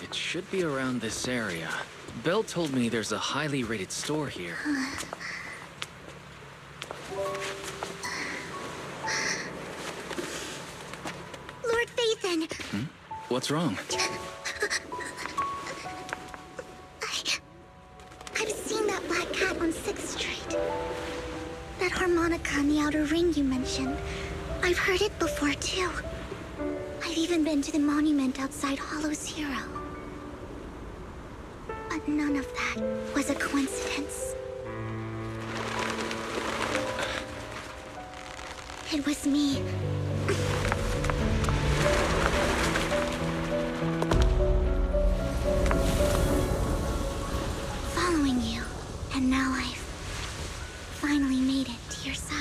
Speaker 4: It should be around this area. Belle told me there's a highly rated store here.
Speaker 3: Lord Phaethon!
Speaker 4: What's wrong?
Speaker 3: I've seen that black cat on 6th Street. That harmonica in the outer ring you mentioned. I've heard it before, too. I've even been to the monument outside Hollow's Hero. But none of that was a coincidence. It was me. Following you, and now I've finally made it to your side.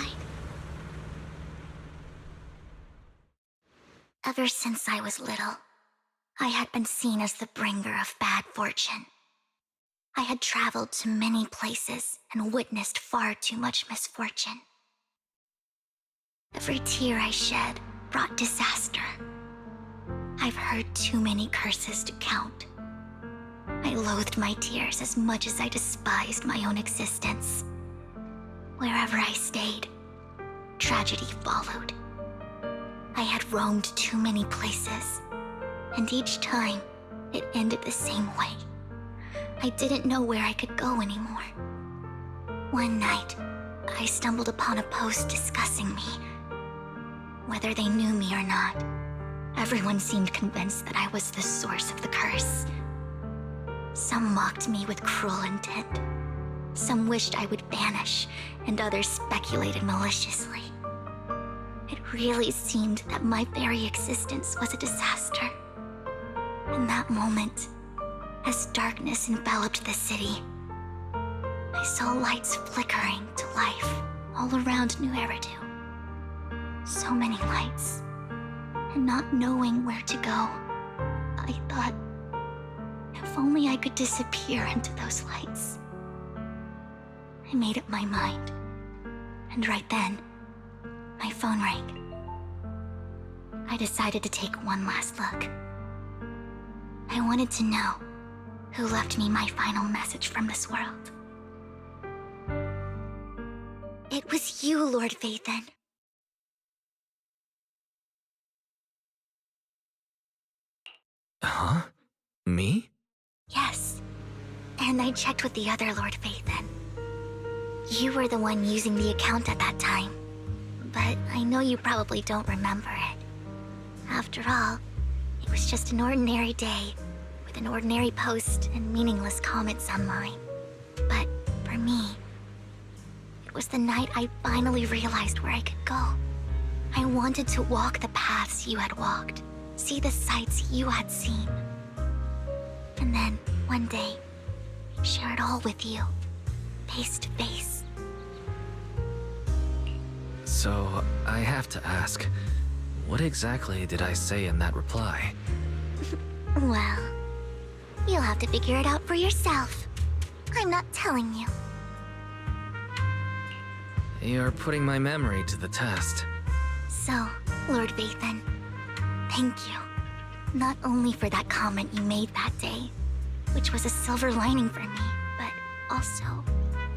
Speaker 3: Ever since I was little, I had been seen as the bringer of bad fortune. I had traveled to many places and witnessed far too much misfortune. Every tear I shed brought disaster. I've heard too many curses to count. I loathed my tears as much as I despised my own existence. Wherever I stayed, tragedy followed. I had roamed too many places, and each time, it ended the same way. I didn't know where I could go anymore. One night, I stumbled upon a post discussing me. Whether they knew me or not, everyone seemed convinced that I was the source of the curse. Some mocked me with cruel intent. Some wished I would vanish, and others speculated maliciously. It really seemed that my very existence was a disaster. In that moment, as darkness enveloped the city, I saw lights flickering to life all around New Eridu. So many lights, and not knowing where to go, I thought, if only I could disappear into those lights. I made up my mind, and right then, my phone rang. I decided to take one last look. I wanted to know who left me my final message from this world. It was you, Lord Phaethon.
Speaker 4: Huh? Huh? Me?
Speaker 3: Yes. And I checked with the other Lord Phaethon. You were the one using the account at that time. But I know you probably don't remember it. After all, it was just an ordinary day, with an ordinary post and meaningless comments online. But for me, it was the night I finally realized where I could go. I wanted to walk the paths you had walked, see the sights you had seen. And then, one day, share it all with you, face to face.
Speaker 4: So, I have to ask, what exactly did I say in that reply?
Speaker 3: Well, you'll have to figure it out for yourself. I'm not telling you.
Speaker 4: You're putting my memory to the test.
Speaker 3: So, Lord Phaethon, thank you. Not only for that comment you made that day, which was a silver lining for me, but also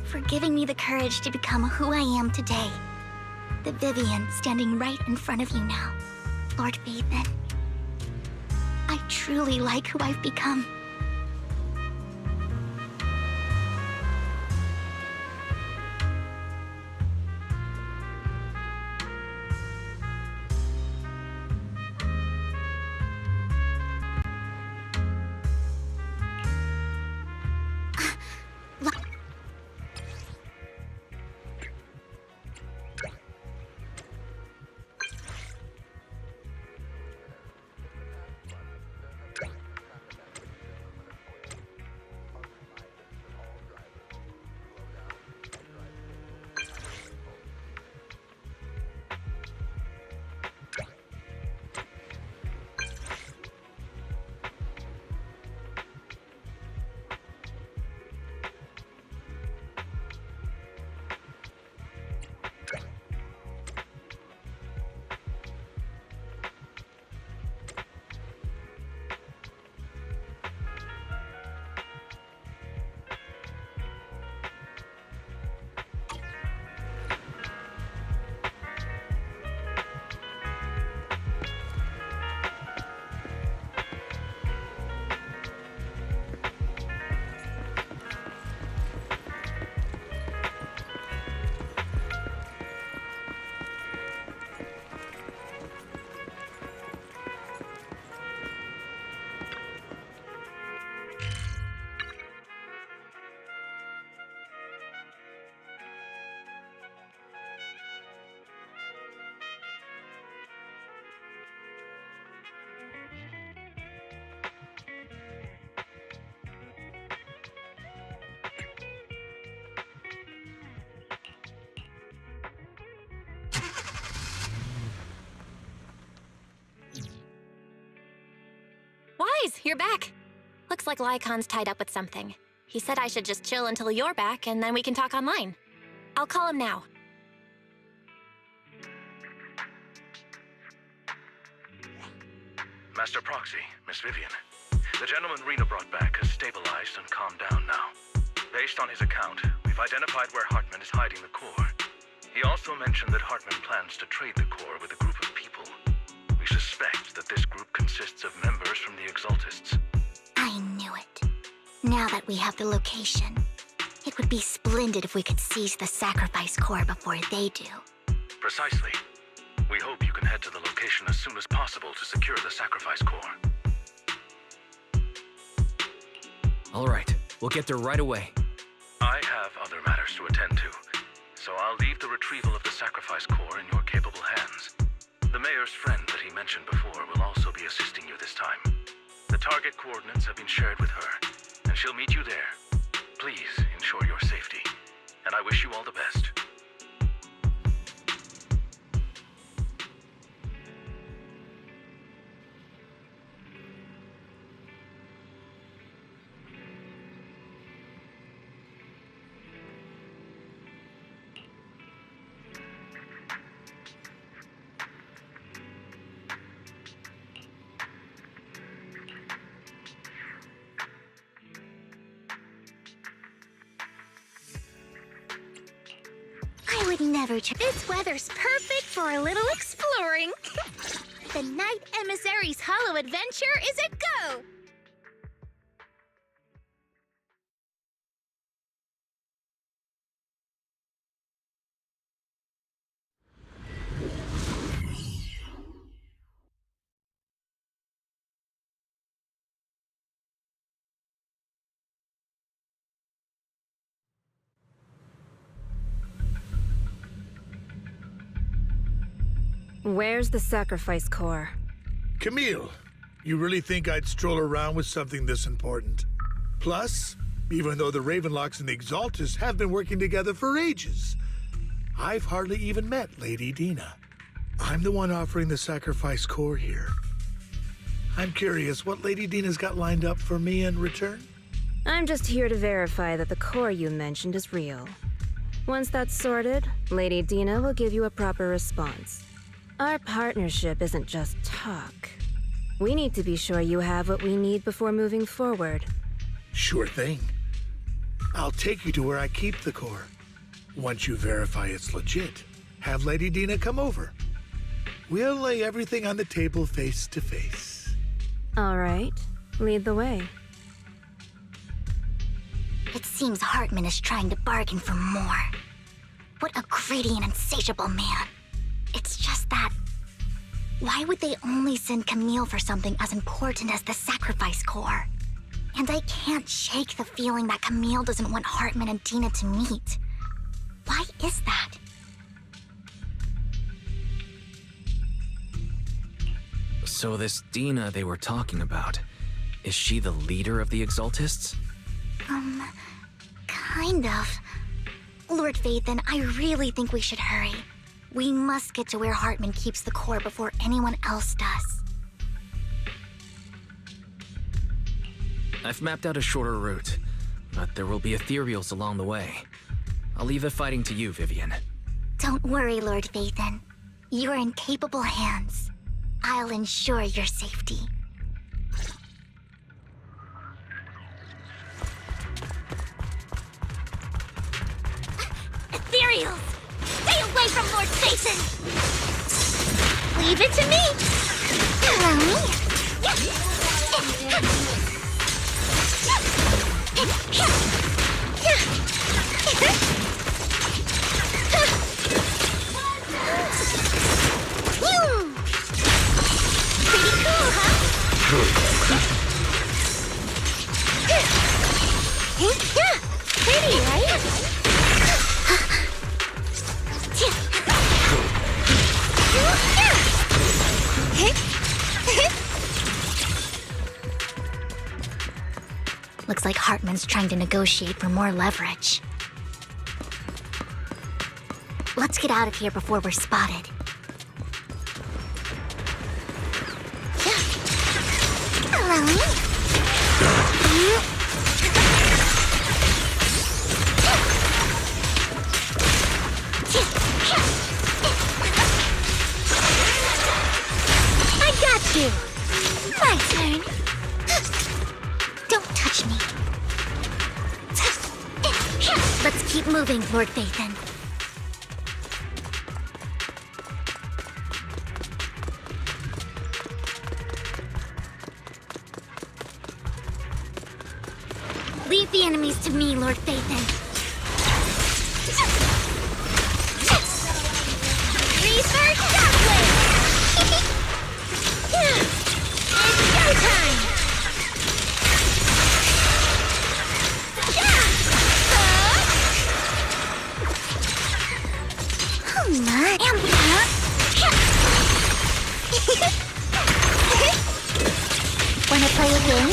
Speaker 3: for giving me the courage to become who I am today. The Vivian standing right in front of you now. Lord Phaethon, I truly like who I've become.
Speaker 5: Wise, you're back. Looks like Lycon's tied up with something. He said I should just chill until you're back, and then we can talk online. I'll call him now.
Speaker 6: Master Proxy, Miss Vivian. The gentleman Rena brought back has stabilized and calmed down now. Based on his account, we've identified where Hartman is hiding the core. He also mentioned that Hartman plans to trade the core with a group of people. We suspect that this group consists of members from the Exaltists.
Speaker 3: I knew it. Now that we have the location, it would be splendid if we could seize the sacrifice core before they do.
Speaker 6: Precisely. We hope you can head to the location as soon as possible to secure the sacrifice core.
Speaker 4: All right, we'll get there right away.
Speaker 6: I have other matters to attend to, so I'll leave the retrieval of the sacrifice core in your capable hands. The mayor's friend that he mentioned before will also be assisting you this time. The target coordinates have been shared with her, and she'll meet you there. Please ensure your safety, and I wish you all the best.
Speaker 3: I would never
Speaker 12: This weather's perfect for a little exploring. The Night Emissary's Hollow Adventure is a go!
Speaker 11: Where's the sacrifice core?
Speaker 13: Camille, you really think I'd stroll around with something this important? Plus, even though the Ravenlocks and the Exaltus have been working together for ages, I've hardly even met Lady Dina. I'm the one offering the sacrifice core here. I'm curious what Lady Dina's got lined up for me in return?
Speaker 11: I'm just here to verify that the core you mentioned is real. Once that's sorted, Lady Dina will give you a proper response. Our partnership isn't just talk. We need to be sure you have what we need before moving forward.
Speaker 13: Sure thing. I'll take you to where I keep the core. Once you verify it's legit, have Lady Dina come over. We'll lay everything on the table face to face.
Speaker 11: All right, lead the way.
Speaker 3: It seems Hartman is trying to bargain for more. What a greedy and insatiable man. It's just that... why would they only send Camille for something as important as the sacrifice core? And I can't shake the feeling that Camille doesn't want Hartman and Dina to meet. Why is that?
Speaker 4: So this Dina they were talking about, is she the leader of the Exaltists?
Speaker 3: Kind of. Lord Vathan, I really think we should hurry. We must get to where Hartman keeps the core before anyone else does.
Speaker 4: I've mapped out a shorter route, but there will be ethereals along the way. I'll leave the fighting to you, Vivian.
Speaker 3: Don't worry, Lord Vathan. You're in capable hands. I'll ensure your safety. Ethereals! Stay away from Lord Vathan! Leave it to me! Allow me! Pretty cool, huh? Pretty, right? Looks like Hartman's trying to negotiate for more leverage. Let's get out of here before we're spotted. Allow me. I got you. My turn. Don't touch me. Let's keep moving, Lord Vathan. Leave the enemies to me, Lord Vathan. Research that way! It's showtime! Wanna play a game?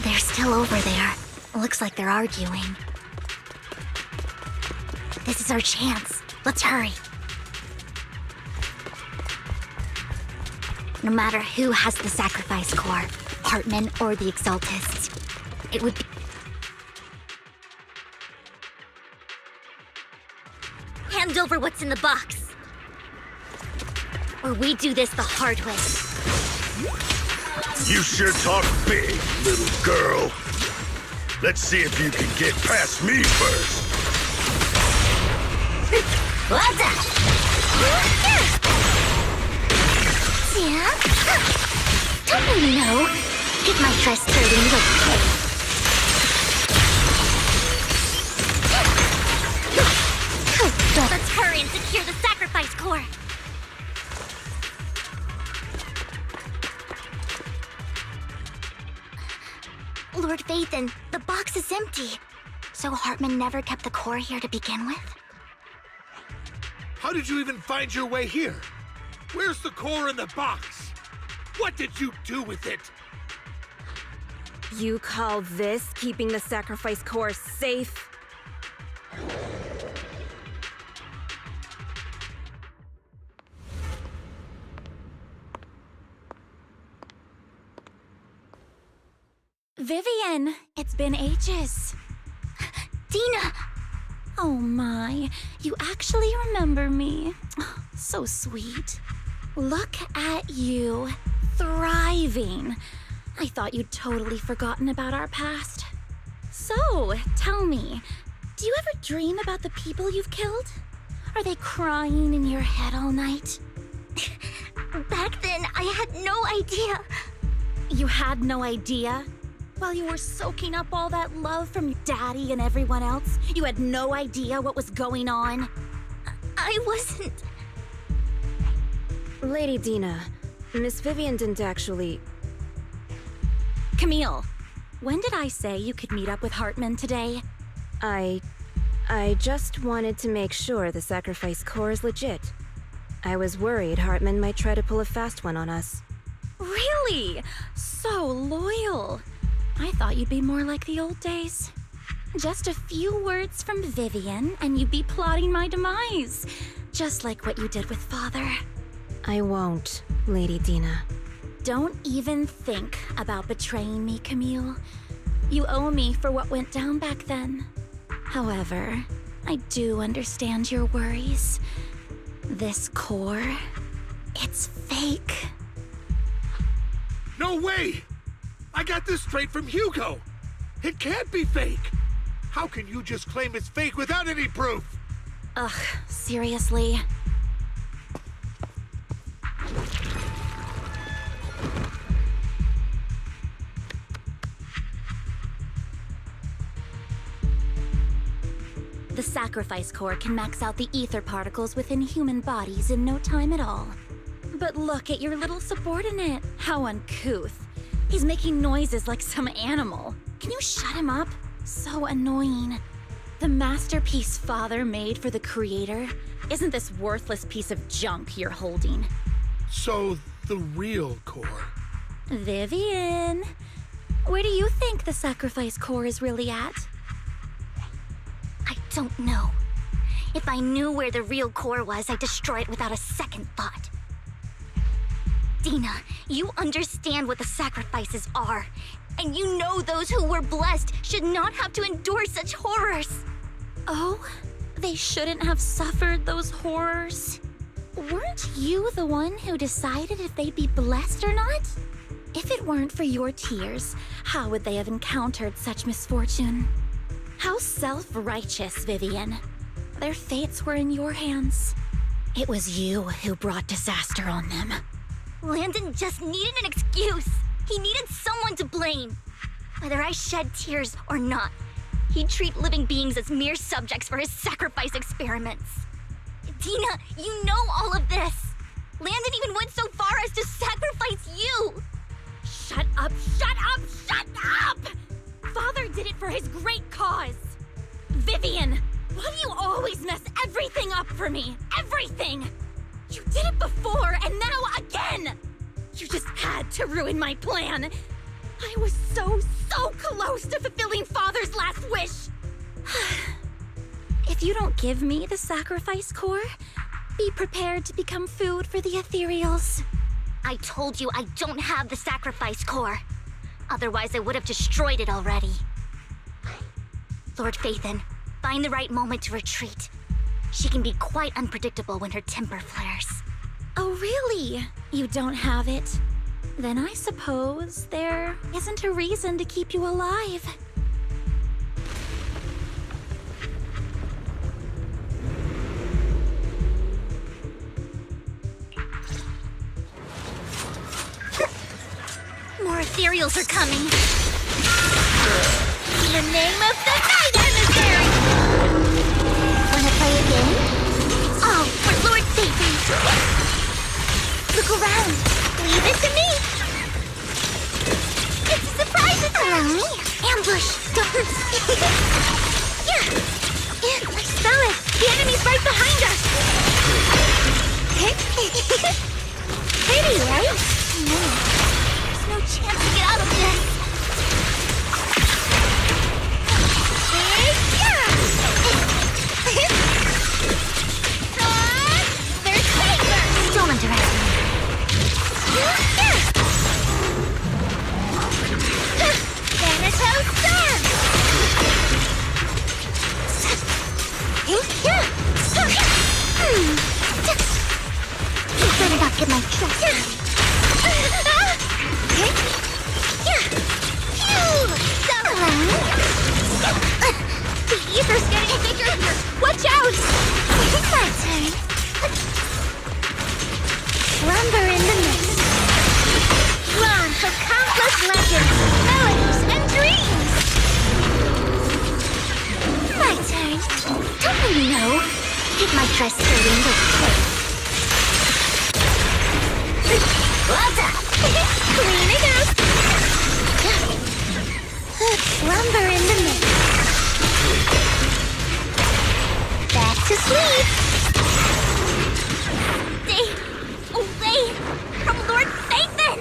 Speaker 3: They're still over there. Looks like they're arguing. This is our chance. Let's hurry. No matter who has the sacrifice core, Hartman or the Exaltists, it would be... Hand over what's in the box. Or we do this the hard way.
Speaker 7: You sure talk big, little girl. Let's see if you can get past me first.
Speaker 3: What the? Yeah? Don't you know? Get my dress dirty and you'll pay. Let's hurry and secure the sacrifice core. Lord Vathan, the box is empty. So Hartman never kept the core here to begin with?
Speaker 13: How did you even find your way here? Where's the core in the box? What did you do with it?
Speaker 11: You call this keeping the sacrifice core safe?
Speaker 5: Vivian, it's been ages.
Speaker 3: Dina!
Speaker 5: Oh my, you actually remember me. So sweet. Look at you, thriving. I thought you'd totally forgotten about our past. So, tell me, do you ever dream about the people you've killed? Are they crying in your head all night?
Speaker 3: Back then, I had no idea.
Speaker 5: You had no idea? While you were soaking up all that love from your daddy and everyone else, you had no idea what was going on?
Speaker 3: I wasn't...
Speaker 11: Lady Dina, Miss Vivian didn't actually...
Speaker 5: Camille, when did I say you could meet up with Hartman today?
Speaker 11: I just wanted to make sure the sacrifice core is legit. I was worried Hartman might try to pull a fast one on us.
Speaker 5: Really? So loyal. I thought you'd be more like the old days. Just a few words from Vivian, and you'd be plotting my demise. Just like what you did with Father.
Speaker 11: I won't, Lady Dina.
Speaker 5: Don't even think about betraying me, Camille. You owe me for what went down back then. However, I do understand your worries. This core, it's fake.
Speaker 13: No way! I got this straight from Hugo! It can't be fake! How can you just claim it's fake without any proof?
Speaker 5: Ugh, seriously? The sacrifice core can max out the ether particles within human bodies in no time at all. But look at your little subordinate. How uncouth. He's making noises like some animal. Can you shut him up? So annoying. The masterpiece Father made for the Creator isn't this worthless piece of junk you're holding.
Speaker 13: So, the real core.
Speaker 5: Vivian, where do you think the sacrifice core is really at?
Speaker 3: I don't know. If I knew where the real core was, I'd destroy it without a second thought. Dina, you understand what the sacrifices are. And you know those who were blessed should not have to endure such horrors.
Speaker 5: Oh, they shouldn't have suffered those horrors. Weren't you the one who decided if they'd be blessed or not? If it weren't for your tears, how would they have encountered such misfortune? How self-righteous, Vivian. Their fates were in your hands. It was you who brought disaster on them.
Speaker 3: Landon just needed an excuse. He needed someone to blame. Whether I shed tears or not, he'd treat living beings as mere subjects for his sacrifice experiments. Dina, you know all of this. Landon even went so far as to sacrifice you.
Speaker 5: Shut up, shut up, shut up! Father did it for his great cause. Vivian, why do you always mess everything up for me? Everything! You did it before, and now again! You just had to ruin my plan. I was so close to fulfilling Father's last wish. If you don't give me the sacrifice core, be prepared to become food for the ethereals.
Speaker 3: I told you I don't have the sacrifice core. Otherwise, I would have destroyed it already. Lord Phaethon, find the right moment to retreat. She can be quite unpredictable when her temper flares.
Speaker 5: Oh, really? You don't have it? Then I suppose there isn't a reason to keep you alive.
Speaker 3: More ethereals are coming. In the name of the night emissary! Wanna play a game? Oh, for Lord Phaethon! Look around. Leave it to me. It's a surprise attack! Allow me. Ambush! Don't... Yeah, I smell it! The enemy's right behind us! Pretty, right? No, there's no chance to get out of this. There's Saber! Don't underestimate. Thanatos Storm! You better not get my trust. The ether's getting bigger! Watch out! It's my turn. Slumber in the mist. Drawn for countless legends, melodies, and dreams! My turn. Don't let me know. Take my dress dirty and look quick. What's up? Cleaning up! Slumber in the mist. Back to sleep. Stay away from Lord Sathan!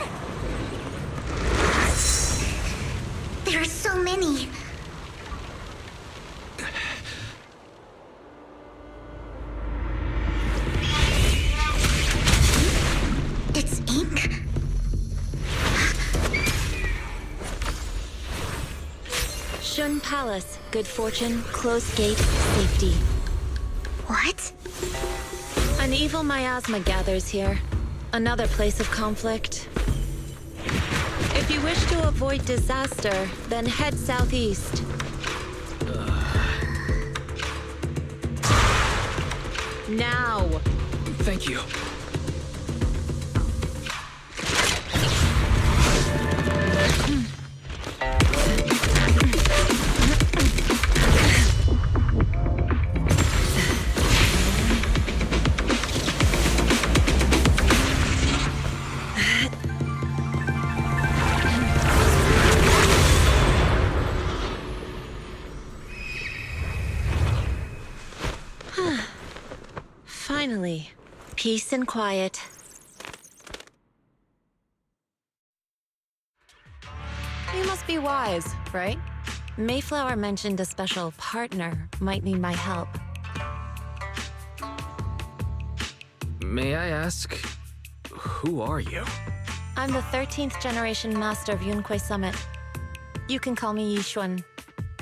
Speaker 3: There are so many. It's ink.
Speaker 5: Shun Palace. Good fortune, closed gate, safety.
Speaker 3: What?
Speaker 5: An evil miasma gathers here. Another place of conflict. If you wish to avoid disaster, then head southeast. Now!
Speaker 4: Thank you.
Speaker 5: Finally, peace and quiet. You must be wise, right? Mayflower mentioned a special partner might need my help.
Speaker 4: May I ask, who are you?
Speaker 5: I'm the 13th generation master of Yunque Summit. You can call me Yixuan.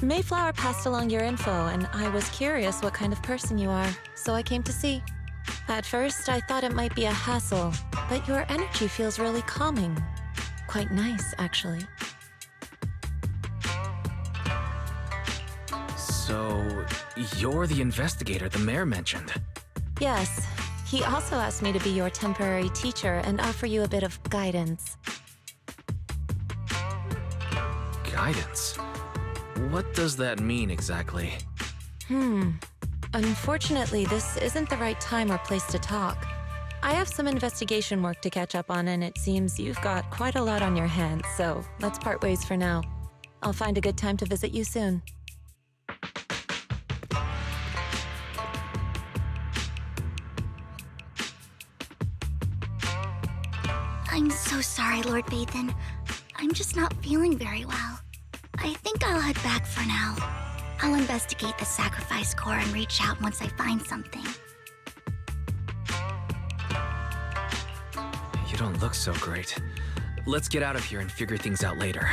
Speaker 5: Mayflower passed along your info, and I was curious what kind of person you are, so I came to see. At first, I thought it might be a hassle, but your energy feels really calming. Quite nice, actually.
Speaker 4: So, you're the investigator the mayor mentioned?
Speaker 5: Yes. He also asked me to be your temporary teacher and offer you a bit of guidance.
Speaker 4: Guidance? What does that mean exactly?
Speaker 5: Unfortunately, this isn't the right time or place to talk. I have some investigation work to catch up on, and it seems you've got quite a lot on your hands, so let's part ways for now. I'll find a good time to visit you soon.
Speaker 3: I'm so sorry, Lord Bathan. I'm just not feeling very well. I think I'll head back for now. I'll investigate the sacrifice core and reach out once I find something.
Speaker 4: You don't look so great. Let's get out of here and figure things out later.